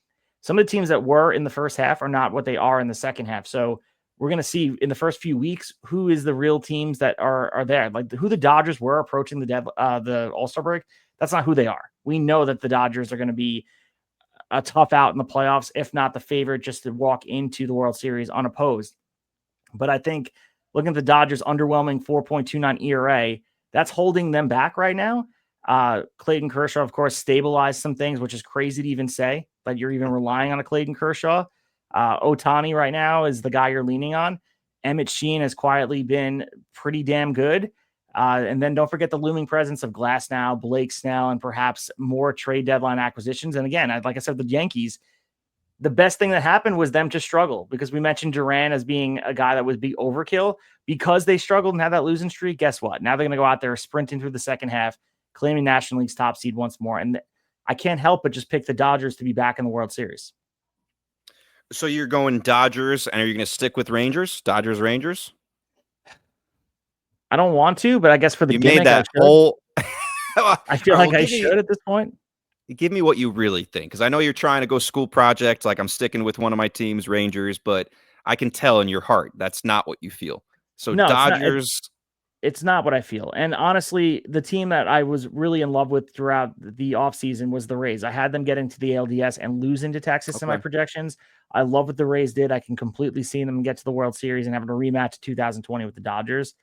some of the teams that were in the first half are not what they are in the second half. So we're going to see in the first few weeks who is the real teams that are there. Like who the Dodgers were approaching the All-Star break. That's not who they are. We know that the Dodgers are going to be a tough out in the playoffs, if not the favorite, just to walk into the World Series unopposed. But I think looking at the Dodgers' underwhelming 4.29 ERA, that's holding them back right now. Clayton Kershaw, of course, stabilized some things, which is crazy to even say, but you're even relying on a Clayton Kershaw. Ohtani right now is the guy you're leaning on. Emmett Sheehan has quietly been pretty damn good. And then don't forget the looming presence of Glasnow, Blake Snell, and perhaps more trade deadline acquisitions. And again, like I said, the Yankees, the best thing that happened was them to struggle, because we mentioned Duran as being a guy that would be overkill because they struggled and had that losing streak. Guess what? Now they're going to go out there sprinting through the second half, claiming National League's top seed once more. And I can't help but just pick the Dodgers to be back in the World Series. So you're going Dodgers, and are you going to stick with Rangers? Dodgers, Rangers? I don't want to, but I guess for the you gimmick, made that I whole. I feel like I should at this point. Give me what you really think, because I know you're trying to go school project. Like, I'm sticking with one of my teams, Rangers, but I can tell in your heart that's not what you feel. So No, Dodgers. It's not what I feel. And honestly, the team that I was really in love with throughout the offseason was the Rays. I had them getting to the ALDS and losing to Texas in my projections. I love what the Rays did. I can completely see them get to the World Series and having a rematch 2020 with the Dodgers.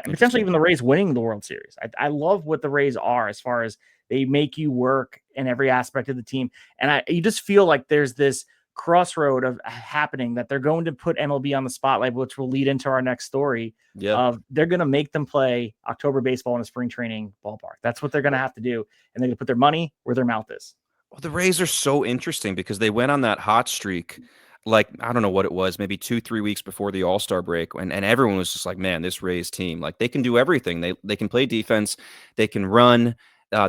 Potentially even the Rays winning the World Series. I love what the Rays are as far as they make you work in every aspect of the team. And you just feel like there's this crossroad of happening that they're going to put MLB on the spotlight, which will lead into our next story. Of they're going to make them play October baseball in a spring training ballpark. That's what they're going to have to do. And they're going to put their money where their mouth is. Well, the Rays are so interesting because they went on that hot streak, like, I don't know what it was, maybe 2-3 weeks before the All-Star break. And everyone was just like, man, this Rays team, like, they can do everything. They can play defense. They can run.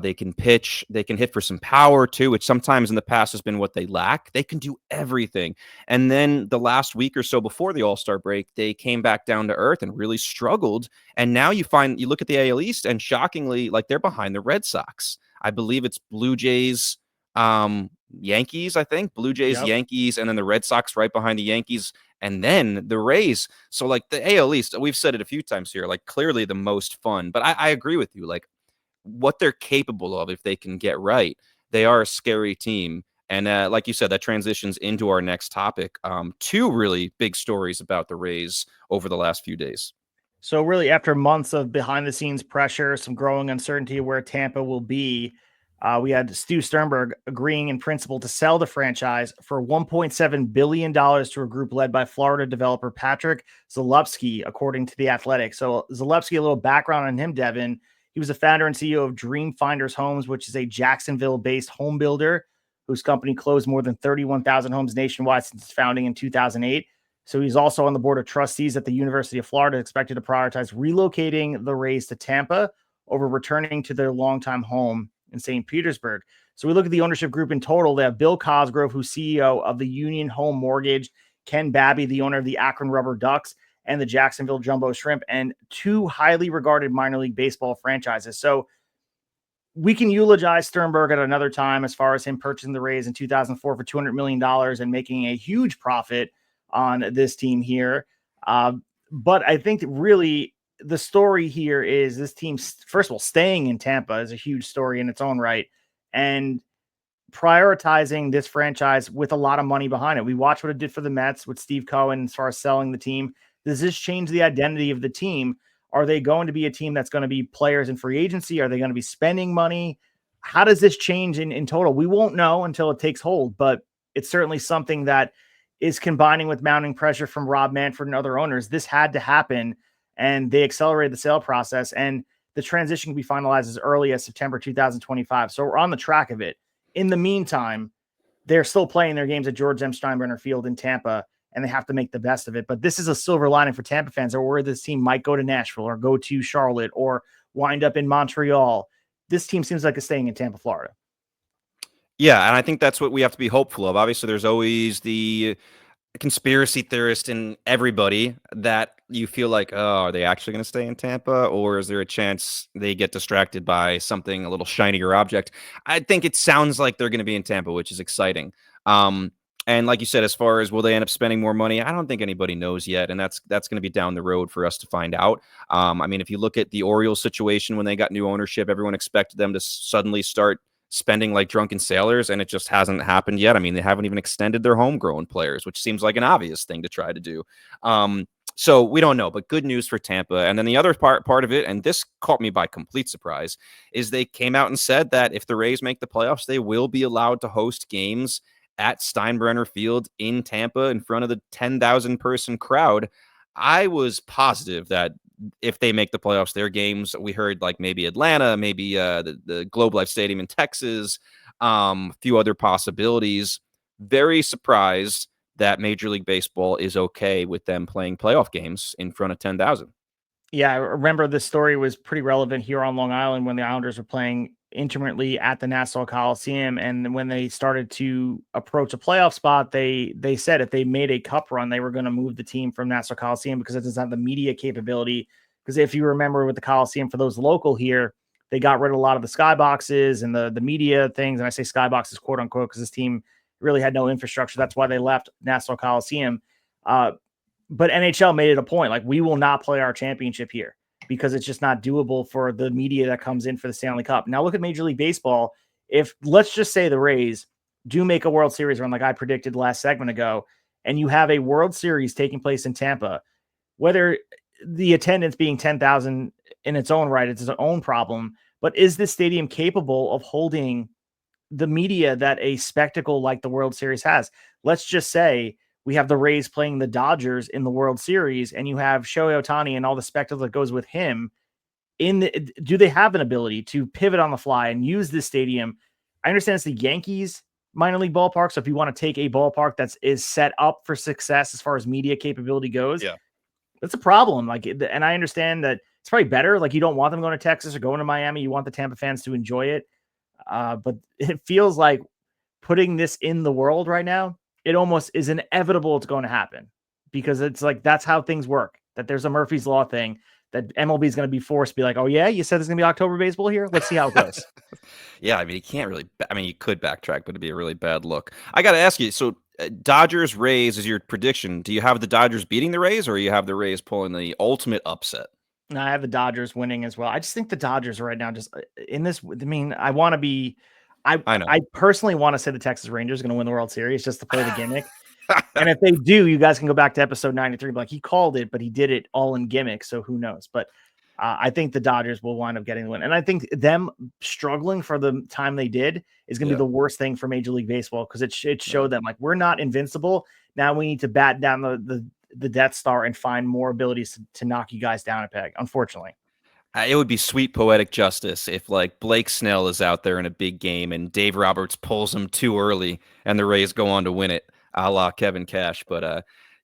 They can pitch. They can hit for some power too, which sometimes in the past has been what they lack. They can do everything. And then the last week or so before the All-Star break, they came back down to earth and really struggled. And now you look at the AL East, and shockingly, like, they're behind the Red Sox. I believe it's Blue Jays, Yankees, I think. Blue Jays, Yankees, and then the Red Sox right behind the Yankees, and then the Rays. So, like, the AL East, we've said it a few times here, like, clearly the most fun. But I agree with you. Like, what they're capable of if they can get right. They are a scary team. And like you said, that transitions into our next topic. Two really big stories about the Rays over the last few days. So really, after months of behind-the-scenes pressure, some growing uncertainty where Tampa will be, we had Stu Sternberg agreeing in principle to sell the franchise for $1.7 billion to a group led by Florida developer Patrick Zalewski, according to The Athletic. So Zalewski, a little background on him, Devin. He was the founder and CEO of Dream Finders Homes, which is a Jacksonville-based home builder whose company closed more than 31,000 homes nationwide since its founding in 2008. So he's also on the board of trustees at the University of Florida, expected to prioritize relocating the Rays to Tampa over returning to their longtime home in St. Petersburg. So we look at the ownership group in total. They have Bill Cosgrove, who's CEO of the Union Home Mortgage, Ken Babby, the owner of the Akron Rubber Ducks, and the Jacksonville Jumbo Shrimp, and two highly regarded minor league baseball franchises. So we can eulogize Sternberg at another time as far as him purchasing the Rays in 2004 for $200 million and making a huge profit on this team here. But I think really the story here is this team, first of all, staying in Tampa is a huge story in its own right, and prioritizing this franchise with a lot of money behind it. We watched what it did for the Mets with Steve Cohen as far as selling the team. Does this change the identity of the team? Are they going to be a team that's going to be players in free agency? Are they going to be spending money? How does this change in total? We won't know until it takes hold, but it's certainly something that is combining with mounting pressure from Rob Manfred and other owners. This had to happen, and they accelerated the sale process, and the transition can be finalized as early as September 2025. So we're on the track of it. In the meantime, they're still playing their games at George M. Steinbrenner Field in Tampa, and they have to make the best of it. But this is a silver lining for Tampa fans that where this team might go to Nashville or go to Charlotte or wind up in Montreal. This team seems like it's staying in Tampa, Florida. Yeah, and I think that's what we have to be hopeful of. Obviously, there's always the conspiracy theorist in everybody that you feel like, oh, are they actually going to stay in Tampa, or is there a chance they get distracted by something, a little shinier object? I think it sounds like they're going to be in Tampa, which is exciting. And like you said, as far as will they end up spending more money, I don't think anybody knows yet, and that's going to be down the road for us to find out. I mean, if you look at the Orioles situation when they got new ownership, everyone expected them to suddenly start spending like drunken sailors, and it just hasn't happened yet. I mean, they haven't even extended their homegrown players, which seems like an obvious thing to try to do. So we don't know, but good news for Tampa. And then the other part of it, and this caught me by complete surprise, is they came out and said that if the Rays make the playoffs, they will be allowed to host games at Steinbrenner Field in Tampa in front of the 10,000 person crowd. I was positive that if they make the playoffs, their games, we heard like maybe Atlanta, maybe the Globe Life Stadium in Texas, a few other possibilities. Very surprised that Major League Baseball is okay with them playing playoff games in front of 10,000. Yeah, I remember the story was pretty relevant here on Long Island when the Islanders were playing intermittently at the Nassau Coliseum, and when they started to approach a playoff spot, they said if they made a cup run, they were going to move the team from Nassau Coliseum because it doesn't have the media capability. Because if you remember with the Coliseum, for those local here, they got rid of a lot of the skyboxes and the media things, and I say skyboxes quote unquote because this team really had no infrastructure. That's why they left Nassau Coliseum. But NHL made it a point, like, we will not play our championship here because it's just not doable for the media that comes in for the Stanley Cup. Now look at Major League Baseball. If, let's just say, the Rays do make a World Series run like I predicted last segment ago, and you have a World Series taking place in Tampa, whether the attendance being 10,000 in its own right, it's its own problem, but is this stadium capable of holding the media that a spectacle like the World Series has? Let's just say we have the Rays playing the Dodgers in the World Series, and you have Shohei Ohtani and all the spectacle that goes with him. Do they have an ability to pivot on the fly and use this stadium? I understand it's the Yankees minor league ballpark, so if you want to take a ballpark that is set up for success as far as media capability goes, yeah, that's a problem. Like, and I understand that it's probably better. Like, you don't want them going to Texas or going to Miami. You want the Tampa fans to enjoy it. But it feels like putting this in the world right now, it almost is inevitable it's going to happen, because it's like, that's how things work, that there's a Murphy's Law thing that MLB is going to be forced to be like, oh yeah, you said there's going to be October baseball here. Let's see how it goes. Yeah, I mean, you can't really, I mean, you could backtrack, but it'd be a really bad look. I got to ask you, so Dodgers Rays is your prediction. Do you have the Dodgers beating the Rays, or you have the Rays pulling the ultimate upset? And I have the Dodgers winning as well. I just think the Dodgers right now, just in this, I mean, I want to be, I know. I personally want to say the Texas Rangers are going to win the World Series just to play the gimmick. And if they do, you guys can go back to episode 93. Like, he called it, but he did it all in gimmick. So who knows? But I think the Dodgers will wind up getting the win. And I think them struggling for the time they did is going to be the worst thing for Major League Baseball, because it showed them, like, we're not invincible. Now we need to bat down the Death Star and find more abilities to knock you guys down a peg, unfortunately. It would be sweet poetic justice if, like, Blake Snell is out there in a big game and Dave Roberts pulls him too early and the Rays go on to win it, a la Kevin Cash. But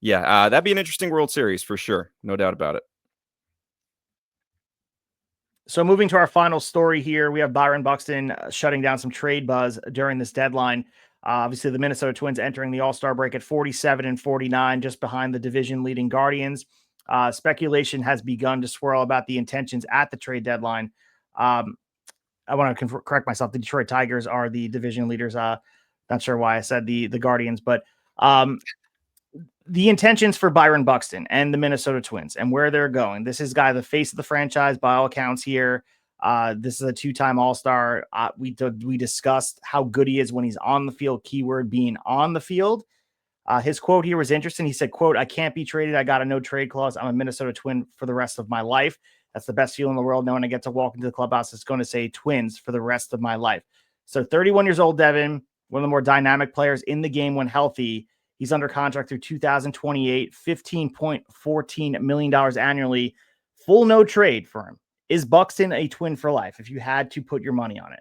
that'd be an interesting World Series for sure. No doubt about it. So moving to our final story here, we have Byron Buxton shutting down some trade buzz during this deadline. Obviously, the Minnesota Twins entering the All-Star break at 47-49, just behind the division leading Guardians. Speculation has begun to swirl about the intentions at the trade deadline. I want to correct myself. The Detroit Tigers are the division leaders. Not sure why I said the Guardians, but the intentions for Byron Buxton and the Minnesota Twins and where they're going. This is guy, the face of the franchise by all accounts here. This is a two-time All-Star. We discussed how good he is when he's on the field, keyword being on the field. His quote here was interesting. He said, quote, "I can't be traded. I got a no trade clause. I'm a Minnesota Twin for the rest of my life. That's the best feeling in the world, knowing I get to walk into the clubhouse. It's going to say Twins for the rest of my life." So 31 years old, Devin, one of the more dynamic players in the game when healthy. He's under contract through 2028, $15.14 million annually. Full no trade for him. Is Buxton a Twin for life if you had to put your money on it?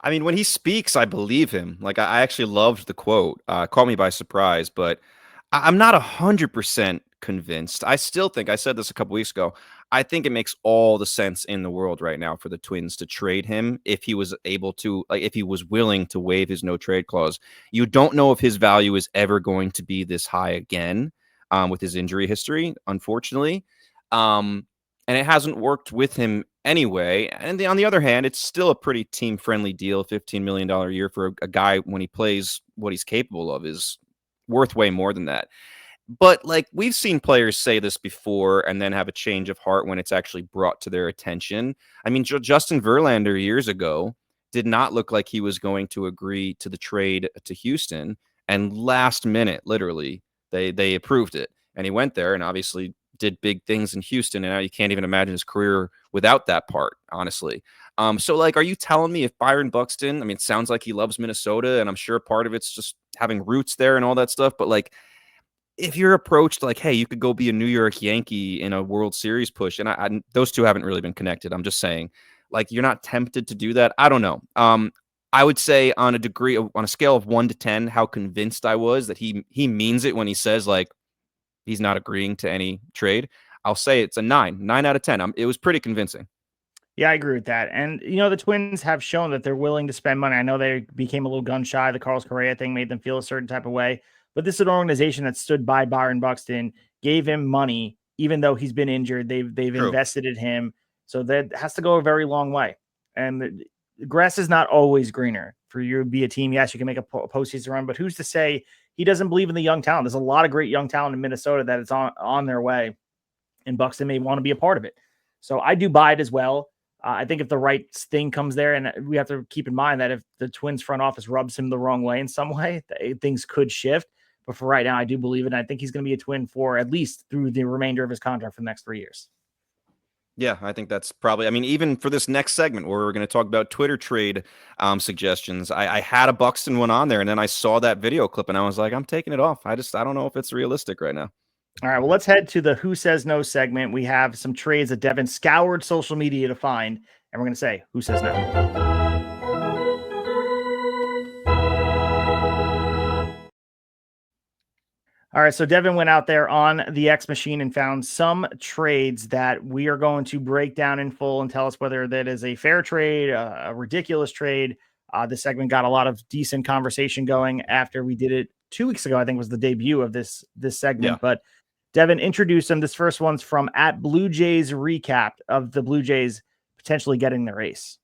I mean, when he speaks, I believe him. Like, I actually loved the quote. Caught me by surprise, but I'm not 100% convinced. I still think, I said this a couple weeks ago, I think it makes all the sense in the world right now for the Twins to trade him if he was able to, like, if he was willing to waive his no trade clause. You don't know if his value is ever going to be this high again with his injury history, unfortunately. And it hasn't worked with him anyway. And on the other hand, it's still a pretty team-friendly deal. $15 million a year for a guy when he plays what he's capable of is worth way more than that. But, like, we've seen players say this before and then have a change of heart when it's actually brought to their attention. I mean, Justin Verlander years ago did not look like he was going to agree to the trade to Houston. And last minute, literally, they approved it. and he went there and obviously did big things in Houston, and now you can't even imagine his career without that part, honestly. So like, are you telling me if Byron Buxton, I mean, it sounds like he loves Minnesota, and I'm sure part of it's just having roots there and all that stuff, but like, if you're approached like, hey, you could go be a New York Yankee in a World Series push, and I those two haven't really been connected. I'm just saying, like, you're not tempted to do that. I don't know. I would say on a scale of 1 to 10, how convinced I was that he means it when he says like he's not agreeing to any trade. I'll say it's a 9 out of 10. It was pretty convincing. Yeah, I agree with that. And, the Twins have shown that they're willing to spend money. I know they became a little gun shy. The Carlos Correa thing made them feel a certain type of way. But this is an organization that stood by Byron Buxton, gave him money, even though he's been injured. They've True. invested in him. So that has to go a very long way. And the grass is not always greener. For you to be a team, yes, you can make a postseason run, but who's to say he doesn't believe in the young talent? There's a lot of great young talent in Minnesota that is on their way, and Buxton may want to be a part of it. So I do buy it as well. I think if the right thing comes there, and we have to keep in mind that if the Twins front office rubs him the wrong way in some way, things could shift. But for right now, I do believe it. And I think he's going to be a Twin for at least through the remainder of his contract for the next 3 years. Yeah, I think that's probably, I mean, even for this next segment where we're going to talk about Twitter trade suggestions, I had a Buxton one on there, and then I saw that video clip and I was like, I'm taking it off. I don't know if it's realistic right now. All right, well, let's head to the Who Says No segment. We have some trades that Devin scoured social media to find, and we're going to say, who says no? All right, so Devin went out there on the X machine and found some trades that we are going to break down in full and tell us whether that is a fair trade, a ridiculous trade. This segment got a lot of decent conversation going after we did it 2 weeks ago. I think was the debut of this segment, Yeah. But Devin, introduced them. This first one's from at Blue Jays recap of the Blue Jays potentially getting their ace.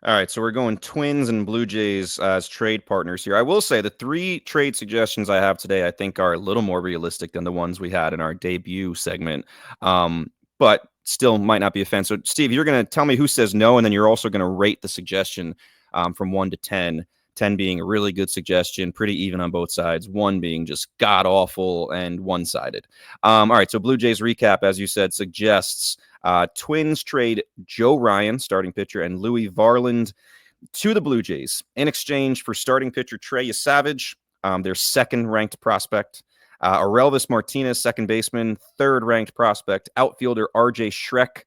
All right, so we're going Twins and Blue Jays as trade partners here. I will say the 3 trade suggestions I have today, I think, are a little more realistic than the ones we had in our debut segment, but still might not be a fan. So, Steve, you're going to tell me who says no, and then you're also going to rate the suggestion from 1 to 10. 10 being a really good suggestion, pretty even on both sides, 1 being just god-awful and one-sided. All right, so Blue Jays recap, as you said, suggests Twins trade Joe Ryan, starting pitcher, and Louis Varland to the Blue Jays in exchange for starting pitcher Trey Savage, their second-ranked prospect, Aurelvis Martinez, second baseman, third-ranked prospect, outfielder RJ Schreck,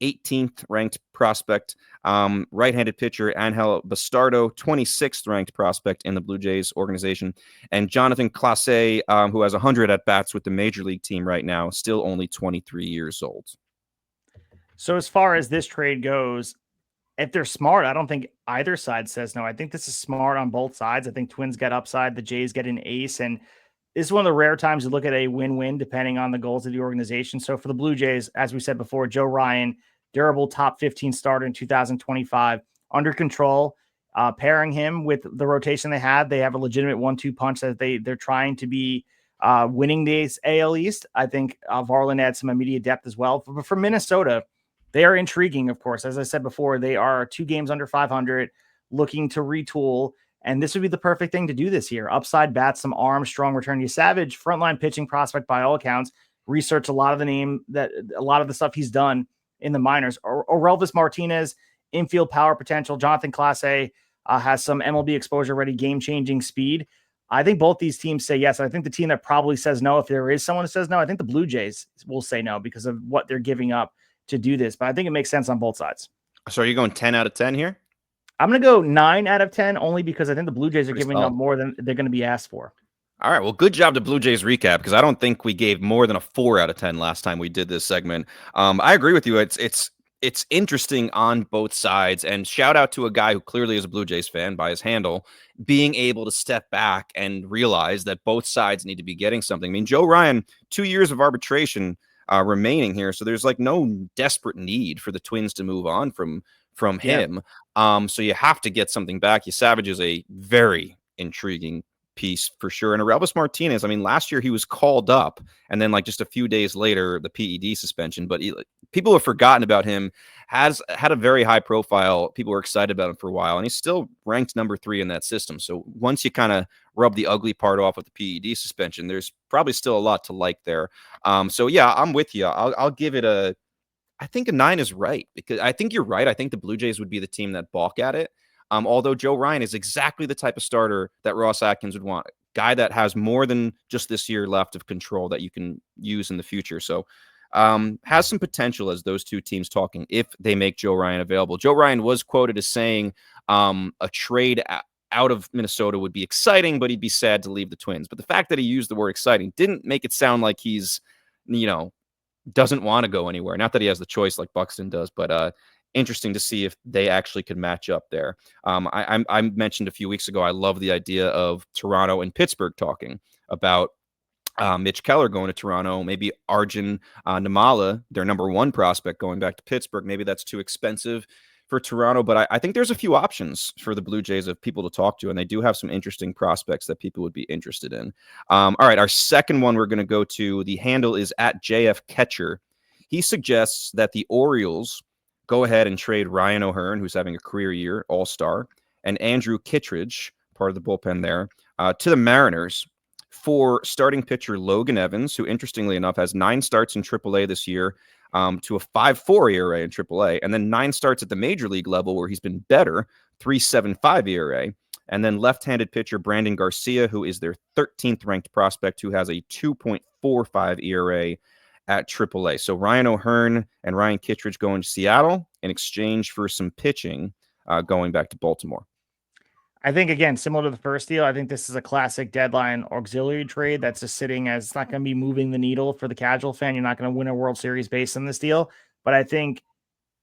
18th ranked prospect, right-handed pitcher Angel Bastardo, 26th ranked prospect in the Blue Jays organization, and Jonathan Clase, who has 100 at-bats with the major league team right now, still only 23 years old. So as far as this trade goes, if they're smart, I don't think either side says no. I think this is smart on both sides. I think Twins get upside, the Jays get an ace, and this is one of the rare times you look at a win-win depending on the goals of the organization. So for the Blue Jays, as we said before, Joe Ryan, durable top 15 starter in 2025, under control, pairing him with the rotation they have a legitimate 1-2 punch that they're trying to be winning the AL East. I think Varland adds some immediate depth as well. For Minnesota, they are intriguing, of course. As I said before, they are 2 games under 500, looking to retool. And this would be the perfect thing to do this year. Upside bats, some arm, strong return. Savage, frontline pitching prospect by all accounts. Research a lot of the stuff he's done in the minors. Aurelvis Martinez, infield power potential. Jonathan Clase has some MLB exposure ready, game-changing speed. I think both these teams say yes. I think the team that probably says no, if there is someone who says no, I think the Blue Jays will say no because of what they're giving up to do this. But I think it makes sense on both sides. So are you going 10 out of 10 here? I'm going to go 9 out of 10 only because I think the Blue Jays are Pretty giving solid. up more than they're going to be asked for. All right. Well, good job to Blue Jays recap because I don't think we gave more than a 4 out of 10 last time we did this segment. I agree with you. It's interesting on both sides, and shout out to a guy who clearly is a Blue Jays fan by his handle, being able to step back and realize that both sides need to be getting something. I mean, Joe Ryan, 2 years of arbitration remaining here, so there's like no desperate need for the Twins to move on from him. So you have to get something back. Savage is a very intriguing piece for sure. And Aurelvis Martinez, I mean, last year he was called up and then like just a few days later, the PED suspension, but people have forgotten about him, has had a very high profile. People were excited about him for a while, and he's still ranked number 3 in that system. So once you kind of rub the ugly part off with the PED suspension, there's probably still a lot to like there. So yeah, I'm with you. I'll give it I think a 9 is right, because I think you're right. I think the Blue Jays would be the team that balk at it. Although Joe Ryan is exactly the type of starter that Ross Atkins would want. Guy that has more than just this year left of control that you can use in the future. So has some potential as those two teams talking if they make Joe Ryan available. Joe Ryan was quoted as saying a trade out of Minnesota would be exciting, but he'd be sad to leave the Twins. But the fact that he used the word exciting didn't make it sound like he's, doesn't want to go anywhere. Not that he has the choice like Buxton does, but interesting to see if they actually could match up there. I mentioned a few weeks ago, I love the idea of Toronto and Pittsburgh talking about Mitch Keller going to Toronto, maybe Arjun Namala, their number 1 prospect, going back to Pittsburgh. Maybe that's too expensive for Toronto, but I think there's a few options for the Blue Jays of people to talk to, and they do have some interesting prospects that people would be interested in. All right, our second one we're going to go to, the handle is at JF Catcher. He suggests that the Orioles go ahead and trade Ryan O'Hearn, who's having a career year, All-Star, and Andrew Kittredge, part of the bullpen there, to the Mariners for starting pitcher Logan Evans, who interestingly enough has 9 starts in AAA this year, to a 5.4 ERA in AAA, and then 9 starts at the major league level where he's been better, 3.75 ERA. And then left-handed pitcher Brandon Garcia, who is their 13th ranked prospect, who has a 2.45 ERA at AAA. So Ryan O'Hearn and Ryan Kittredge going to Seattle in exchange for some pitching going back to Baltimore. I think, again, similar to the first deal, I think this is a classic deadline auxiliary trade that's just sitting as, it's not going to be moving the needle for the casual fan. You're not going to win a World Series based on this deal. But I think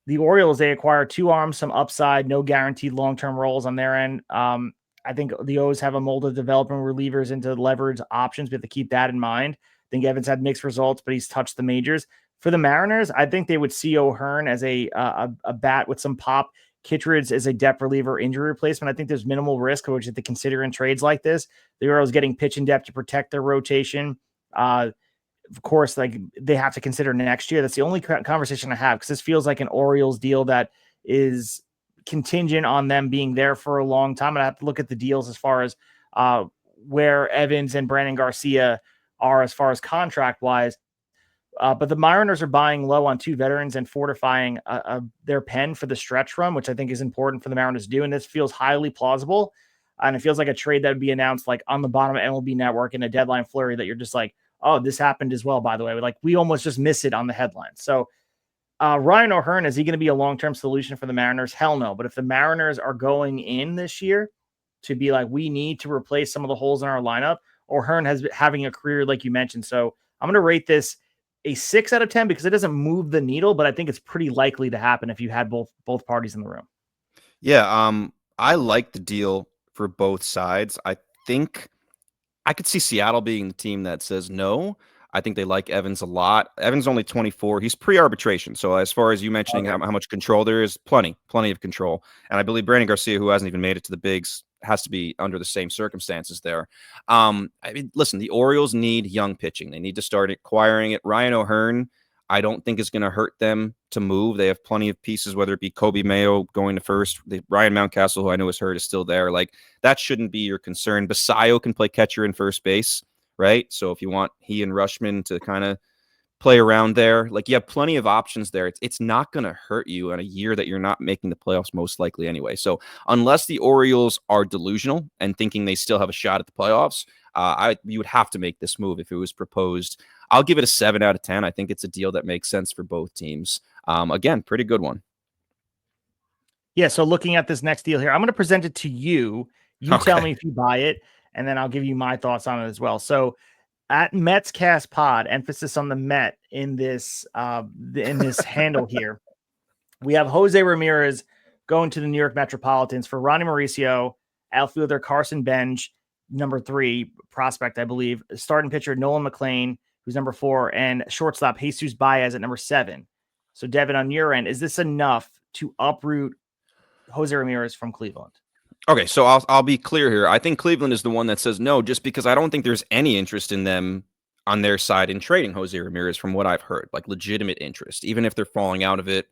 the Orioles, they acquire 2 arms, some upside, no guaranteed long-term roles on their end. I think the O's have a mold of developing relievers into leverage options. We have to keep that in mind. I think Evans had mixed results, but he's touched the majors. For the Mariners, I think they would see O'Hearn as a bat with some pop. Kittredge is a depth reliever injury replacement. I think there's minimal risk, which you have to consider in trades like this. The Orioles getting pitch and depth to protect their rotation. Of course, like they have to consider next year. That's the only conversation I have, because this feels like an Orioles deal that is contingent on them being there for a long time. And I have to look at the deals as far as where Evans and Brandon Garcia are as far as contract wise. But the Mariners are buying low on 2 veterans and fortifying their pen for the stretch run, which I think is important for the Mariners to do. And this feels highly plausible. And it feels like a trade that would be announced like on the bottom of MLB Network in a deadline flurry that you're just like, oh, this happened as well, by the way. Like we almost just miss it on the headline. So Ryan O'Hearn, is he going to be a long-term solution for the Mariners? Hell no. But if the Mariners are going in this year to be like, we need to replace some of the holes in our lineup, O'Hearn has been having a career like you mentioned. So I'm going to rate this a 6 out of 10 because it doesn't move the needle, but I think it's pretty likely to happen if you had both parties in the room. Yeah, I like the deal for both sides. I think I could see Seattle being the team that says no. I think they like Evans a lot. Evans only 24. He's pre-arbitration. So as far as you mentioning how much control there is, plenty of control. And I believe Brandon Garcia, who hasn't even made it to the bigs, has to be under the same circumstances there. I mean, listen, the Orioles need young pitching. They need to start acquiring it. Ryan O'Hearn, I don't think is going to hurt them to move. They have plenty of pieces, whether it be Kobe Mayo going to first, Ryan Mountcastle, who I know is hurt, is still there. Like that shouldn't be your concern. Basayo can play catcher and first base, right? So if you want he and Rushman to kind of play around there, like you have plenty of options there. It's not going to hurt you in a year that you're not making the playoffs most likely anyway. So unless the Orioles are delusional and thinking they still have a shot at the playoffs, you would have to make this move if it was proposed. I'll give it a 7 out of 10. I think it's a deal that makes sense for both teams. Again, pretty good one. Yeah. So looking at this next deal here, I'm going to present it to you. You tell me if you buy it, and then I'll give you my thoughts on it as well. So at Mets Cast Pod, emphasis on the Met in this handle here. We have Jose Ramirez going to the New York Metropolitans for Ronnie Mauricio, outfielder Carson Bench, number 3 prospect, I believe, starting pitcher Nolan McLean, who's number 4, and shortstop Jesus Baez at number 7. So Devin, on your end, is this enough to uproot Jose Ramirez from Cleveland? Okay, so I'll be clear here. I think Cleveland is the one that says no, just because I don't think there's any interest in them on their side in trading Jose Ramirez from what I've heard, like legitimate interest. Even if they're falling out of it,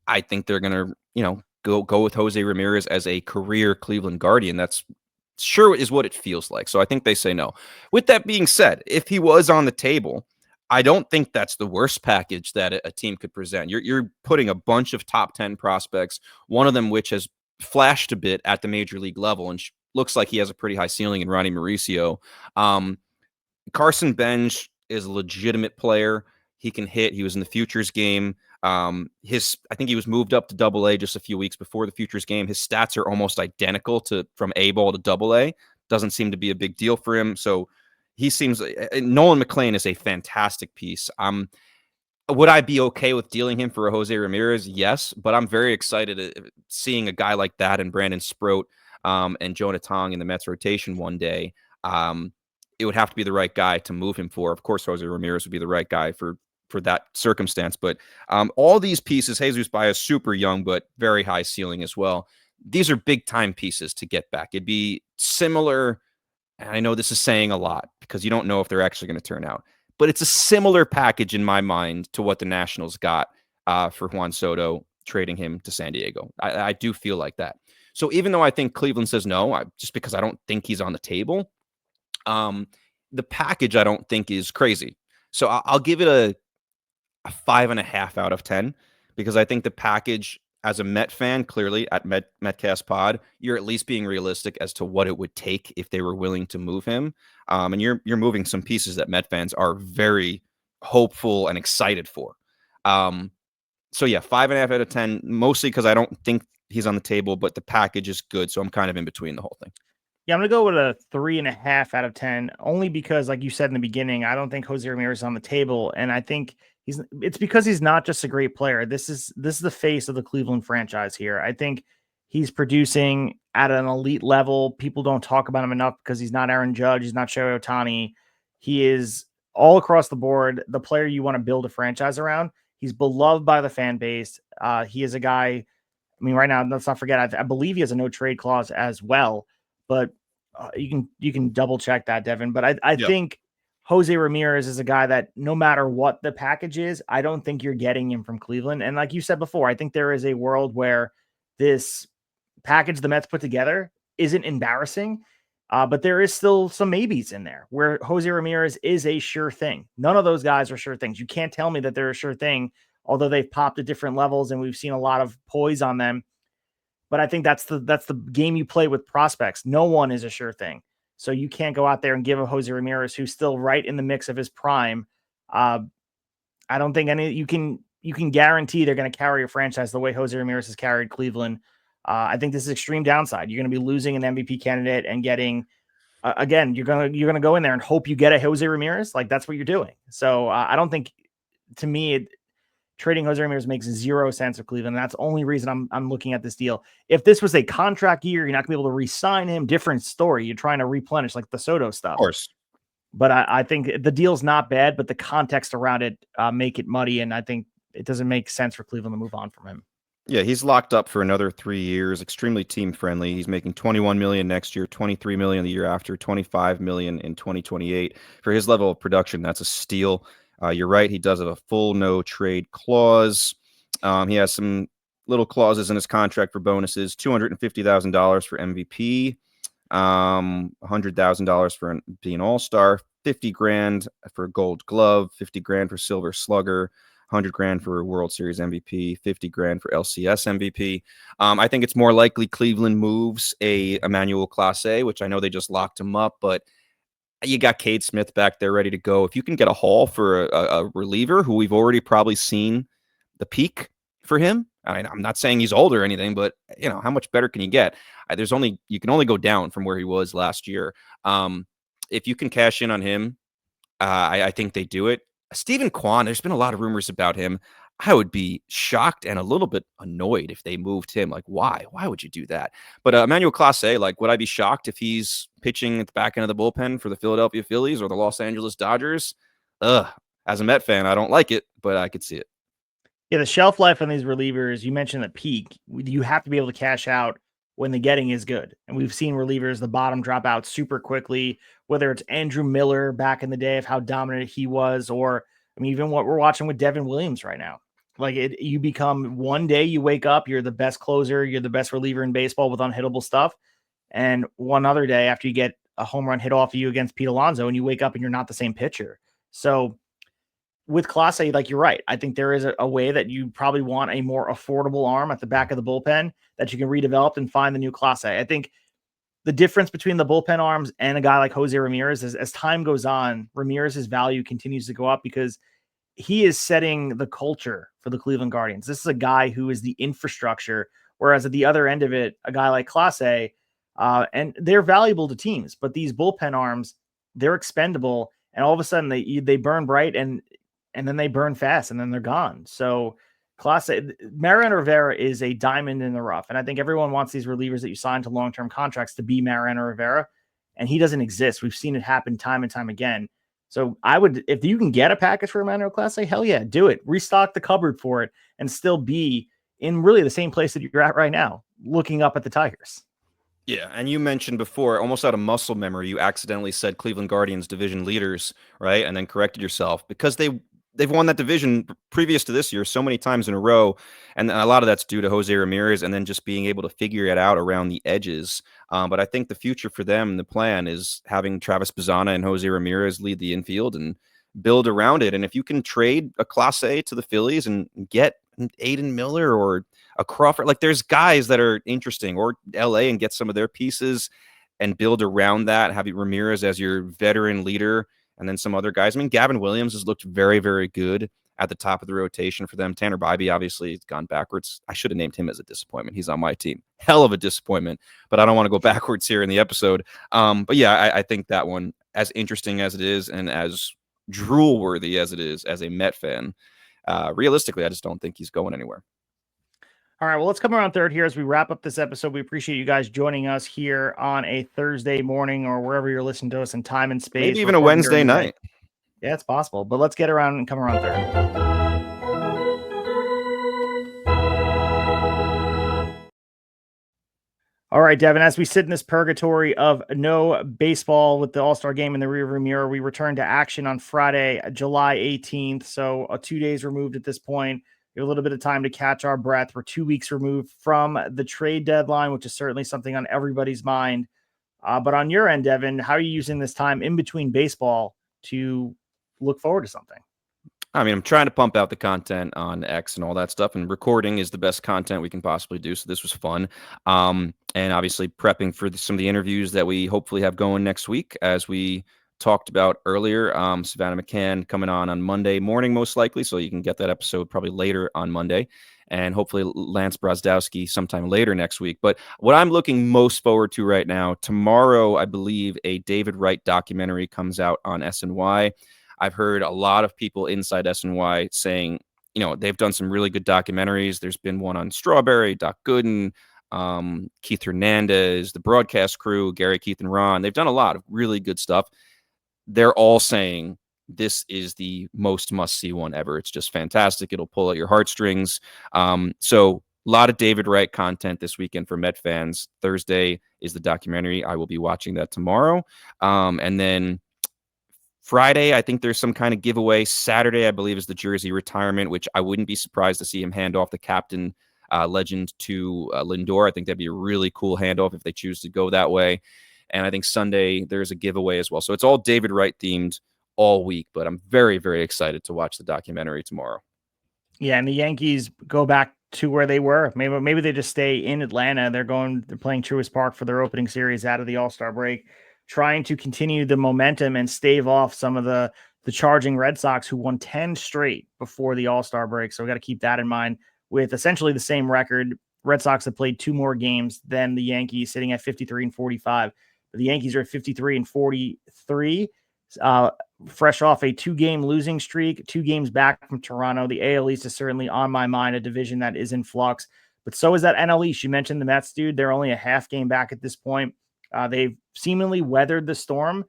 I think they're going to, go with Jose Ramirez as a career Cleveland Guardian. That's sure is what it feels like. So I think they say no. With that being said, if he was on the table, I don't think that's the worst package that a team could present. You're putting a bunch of top 10 prospects, one of them which has flashed a bit at the major league level and looks like he has a pretty high ceiling in Ronnie Mauricio. Carson Bench is a legitimate player. He can hit. He was in the Futures game. I think he was moved up to Double-A just a few weeks before the Futures game. His stats are almost identical from A ball to Double-A. Doesn't seem to be a big deal for him. So he seems. Nolan McLean is a fantastic piece. Would I be okay with dealing him for a Jose Ramirez? Yes, but I'm very excited at seeing a guy like that and Brandon Sproat and Jonah Tong in the Mets rotation one day. It would have to be the right guy to move him for. Of course, Jose Ramirez would be the right guy for that circumstance. But all these pieces, Jesus Baez, super young, but very high ceiling as well. These are big time pieces to get back. It'd be similar. And I know this is saying a lot because you don't know if they're actually going to turn out, but it's a similar package in my mind to what the Nationals got for Juan Soto, trading him to San Diego. I do feel like that. So even though I think Cleveland says no, just because I don't think he's on the table, the package I don't think is crazy. So I'll give it a 5.5 out of 10 because I think the package, as a Met fan, clearly at Metcast Pod, you're at least being realistic as to what it would take if they were willing to move him. And you're moving some pieces that Met fans are very hopeful and excited for. So yeah, 5.5 out of 10, mostly because I don't think he's on the table, but the package is good. So I'm kind of in between the whole thing. Yeah, I'm going to go with a 3.5 out of 10, only because, like you said in the beginning, I don't think Jose Ramirez is on the table. And I think it's because he's not just a great player. This is the face of the Cleveland franchise here. I think he's producing at an elite level. People don't talk about him enough because he's not Aaron Judge. He's not Shohei Ohtani. He is all across the board the player you want to build a franchise around. He's beloved by the fan base. He is a guy. I mean, right now, let's not forget, I believe he has a no trade clause as well. But you can double check that, Devin. But I think Jose Ramirez is a guy that no matter what the package is, I don't think you're getting him from Cleveland. And like you said before, I think there is a world where this package the Mets put together isn't embarrassing, but there is still some maybes in there where Jose Ramirez is a sure thing. None of those guys are sure things. You can't tell me that they're a sure thing, although they've popped at different levels and we've seen a lot of poise on them. But I think that's the game you play with prospects. No one is a sure thing. So you can't go out there and give a Jose Ramirez who's still right in the mix of his prime. I don't think you can guarantee they're going to carry a franchise the way Jose Ramirez has carried Cleveland. I think this is extreme downside. You're going to be losing an MVP candidate and getting again, you're going to go in there and hope you get a Jose Ramirez. Like that's what you're doing. So I don't think, to me, trading Jose Ramirez makes zero sense for Cleveland. That's the only reason I'm looking at this deal. If this was a contract year, you're not going to be able to re-sign him. Different story. You're trying to replenish like the Soto stuff. Of course. But I think the deal's not bad, but the context around it make it muddy. And I think it doesn't make sense for Cleveland to move on from him. Yeah, he's locked up for another 3 years, extremely team friendly. He's making $21 million next year, $23 million the year after, $25 million in 2028. For his level of production, that's a steal. You're right. He does have a full no trade clause. He has some little clauses in his contract for bonuses, $250,000 for MVP, $100,000 for being All-Star, $50,000 for Gold Glove, $50,000 for Silver Slugger, $100,000 for World Series MVP, $50,000 for LCS MVP. I think it's more likely Cleveland moves a Emmanuel Clase, which I know they just locked him up, but you got Cade Smith back there ready to go. If you can get a haul for a reliever who we've already probably seen the peak for him. I mean, I'm not saying he's old or anything, but how much better can you get? You can only go down from where he was last year. If you can cash in on him, I think they do it. Stephen Kwan, there's been a lot of rumors about him. I would be shocked and a little bit annoyed if they moved him. Like, why? Why would you do that? But Emmanuel Clase, like, would I be shocked if he's pitching at the back end of the bullpen for the Philadelphia Phillies or the Los Angeles Dodgers? As a Met fan, I don't like it, but I could see it. Yeah, the shelf life on these relievers, you mentioned the peak. You have to be able to cash out when the getting is good. And we've seen relievers, the bottom drop out super quickly, whether it's Andrew Miller back in the day of how dominant he was, or I mean, even what we're watching with Devin Williams right now. Like you become one day you wake up, you're the best closer, you're the best reliever in baseball with unhittable stuff. And one other day after you get a home run hit off of you against Pete Alonso and you wake up and you're not the same pitcher. So with Clase, like you're right. I think there is a way that you probably want a more affordable arm at the back of the bullpen that you can redevelop and find the new Clase. I think the difference between the bullpen arms and a guy like Jose Ramirez is as time goes on, Ramirez's value continues to go up because he is setting the culture for the Cleveland Guardians. This is a guy who is the infrastructure, whereas at the other end of it, a guy like Clase, and they're valuable to teams, but these bullpen arms, they're expendable, and all of a sudden they burn bright and then they burn fast and then they're gone. So Mariano Rivera is a diamond in the rough, and I think everyone wants these relievers that you sign to long-term contracts to be Mariano Rivera, and he doesn't exist. We've seen it happen time and time again. So I would, if you can get a package for Emmanuel Clase, hell yeah, do it. Restock the cupboard for it and still be in really the same place that you're at right now, looking up at the Tigers. Yeah, and you mentioned before, almost out of muscle memory, you accidentally said Cleveland Guardians division leaders, right? And then corrected yourself because they've won that division previous to this year so many times in a row, and a lot of that's due to Jose Ramirez and then just being able to figure it out around the edges. But I think the future for them, the plan is having Travis Bazzana and Jose Ramirez lead the infield and build around it. And if you can trade a Clase to the Phillies and get an Aiden Miller or a Crawford, like there's guys that are interesting, or LA and get some of their pieces and build around that, have Ramirez as your veteran leader, and then some other guys. I mean, Gavin Williams has looked very, very good at the top of the rotation for them. Tanner Bybee, obviously, has gone backwards. I should have named him as a disappointment. He's on my team. Hell of a disappointment, but I don't want to go backwards here in the episode. But yeah, I think that one, as interesting as it is and as drool-worthy as it is as a Met fan, realistically, I just don't think he's going anywhere. All right, well, let's come around third here as we wrap up this episode. We appreciate you guys joining us here on a Thursday morning or wherever you're listening to us in time and space. Maybe even a Wednesday night. Yeah, it's possible. But let's get around and come around third. All right, Devin, as we sit in this purgatory of no baseball with the All-Star game in the rearview mirror, we return to action on Friday, July 18th. So 2 days removed at this point. We have a little bit of time to catch our breath. We're 2 weeks removed from the trade deadline, which is certainly something on everybody's mind. But on your end, Devin, how are you using this time in between baseball to look forward to something? I mean, I'm trying to pump out the content on X and all that stuff, and recording is the best content we can possibly do. So this was fun. And obviously prepping for some of the interviews that we hopefully have going next week, as we talked about earlier. Savannah McCann coming on Monday morning, most likely. So you can get that episode probably later on Monday, and hopefully Lance Brozdowski sometime later next week. But what I'm looking most forward to right now, tomorrow, I believe a David Wright documentary comes out on SNY. I've heard a lot of people inside SNY saying, they've done some really good documentaries. There's been one on Strawberry, Doc Gooden, Keith Hernandez, the broadcast crew, Gary, Keith, and Ron. They've done a lot of really good stuff. They're all saying this is the most must-see one ever. It's just fantastic. It'll pull at your heartstrings. So a lot of David Wright content this weekend for Met fans. Thursday is the documentary. I will be watching that tomorrow. And then Friday, I think there's some kind of giveaway. Saturday, I believe, is the jersey retirement, which I wouldn't be surprised to see him hand off the captain legend to Lindor. I think that'd be a really cool handoff if they choose to go that way. And I think Sunday, there's a giveaway as well. So it's all David Wright themed all week, but I'm very, very excited to watch the documentary tomorrow. Yeah, and the Yankees go back to where they were. Maybe they just stay in Atlanta. They're playing Truist Park for their opening series out of the All-Star break, trying to continue the momentum and stave off some of the charging Red Sox, who won 10 straight before the All-Star break. So we got to keep that in mind. With essentially the same record, Red Sox have played 2 more games than the Yankees, sitting at 53-45. But the Yankees are at 53-43, fresh off a 2-game losing streak, 2 games back from Toronto. The AL East is certainly on my mind, a division that is in flux. But so is that NL East. You mentioned the Mets, dude. They're only a half game back at this point. They've seemingly weathered the storm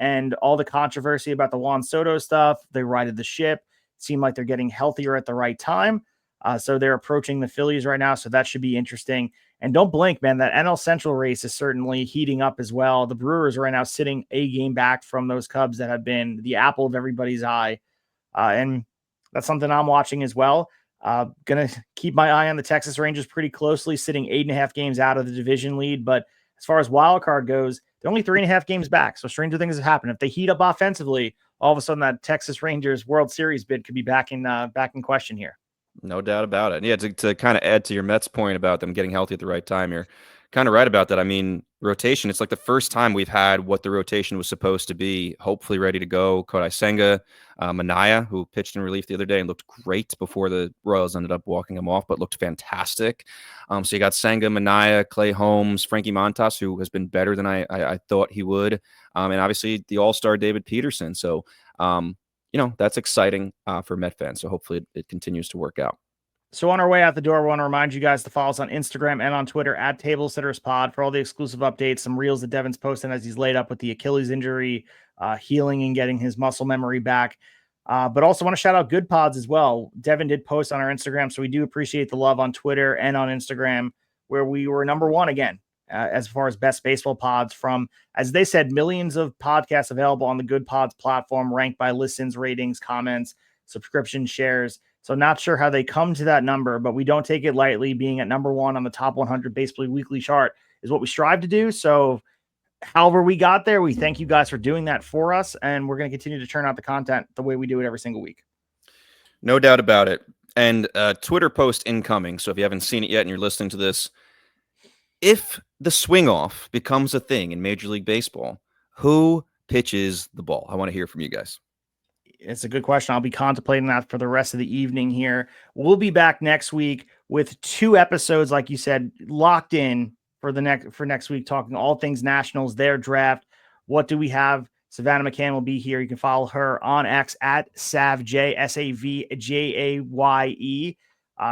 and all the controversy about the Juan Soto stuff. They righted the ship. It seemed like they're getting healthier at the right time. So they're approaching the Phillies right now. So that should be interesting. And don't blink, man. That NL Central race is certainly heating up as well. The Brewers are right now sitting a game back from those Cubs that have been the apple of everybody's eye. And that's something I'm watching as well. Gonna keep my eye on the Texas Rangers pretty closely, sitting 8.5 games out of the division lead. But as far as wild card goes, they're only 3.5 games back. So stranger things have happened. If they heat up offensively, all of a sudden that Texas Rangers World Series bid could be back in question here. No doubt about it. Yeah, to kind of add to your Mets point about them getting healthy at the right time, you're kind of right about that. I mean, rotation, it's like the first time we've had what the rotation was supposed to be, hopefully ready to go. Kodai Senga, Manaea, who pitched in relief the other day and looked great before the Royals ended up walking him off, but looked fantastic. So you got Senga, Manaea, Clay Holmes, Frankie Montas, who has been better than I thought he would. And obviously the All-Star David Peterson. So, that's exciting for Met fans. So hopefully it continues to work out. So on our way out the door, we want to remind you guys to follow us on Instagram and on Twitter at Tablesetters Pod for all the exclusive updates, some reels that Devin's posting as he's laid up with the Achilles injury, healing and getting his muscle memory back. But also want to shout out Good Pods as well. Devin did post on our Instagram, so we do appreciate the love on Twitter and on Instagram, where we were number one again as far as best baseball pods from, as they said, millions of podcasts available on the Good Pods platform, ranked by listens, ratings, comments, subscription shares. So not sure how they come to that number, but we don't take it lightly. Being at number one on the top 100 Baseball Weekly chart is what we strive to do. So however we got there, we thank you guys for doing that for us. And we're going to continue to turn out the content the way we do it every single week. No doubt about it. And Twitter post incoming. So if you haven't seen it yet and you're listening to this, if the swing off becomes a thing in Major League Baseball, who pitches the ball? I want to hear from you guys. It's a good question. I'll be contemplating that for the rest of the evening here. We'll be back next week with 2 episodes, like you said, locked in for next week, talking all things Nationals, their draft. What do we have? Savannah McCann will be here. You can follow her on X at SavJay, SavJaye.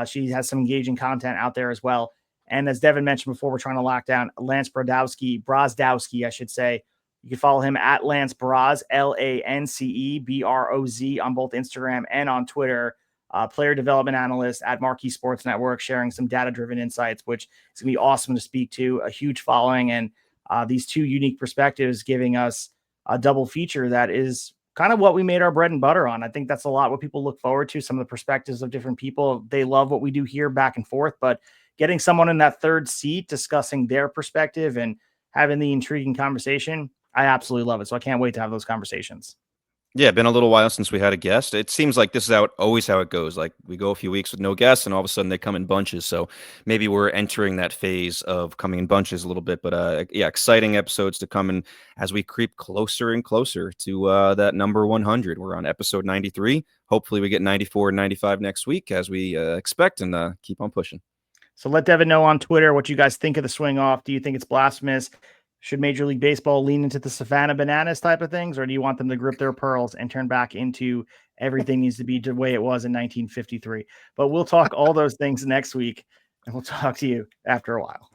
She has some engaging content out there as well. And as Devin mentioned before, we're trying to lock down Lance Brozdowski, I should say. You can follow him at Lance Broz, LanceBroz on both Instagram and on Twitter. Player development analyst at Marquee Sports Network, sharing some data-driven insights, which is going to be awesome to speak to. A huge following, and these 2 unique perspectives giving us a double feature that is kind of what we made our bread and butter on. I think that's a lot what people look forward to, some of the perspectives of different people. They love what we do here back and forth, but getting someone in that third seat discussing their perspective and having the intriguing conversation, I absolutely love it. So I can't wait to have those conversations. Yeah, been a little while since we had a guest. It seems like this is always how it goes. Like we go a few weeks with no guests and all of a sudden they come in bunches. So maybe we're entering that phase of coming in bunches a little bit, but yeah, exciting episodes to come in as we creep closer and closer to that number 100. We're on episode 93. Hopefully we get 94 and 95 next week as we expect, and keep on pushing. So let Devin know on Twitter what you guys think of the swing off. Do you think it's blasphemous? Should Major League Baseball lean into the Savannah Bananas type of things, or do you want them to grip their pearls and turn back into everything needs to be the way it was in 1953? But we'll talk all those things next week, and we'll talk to you after a while.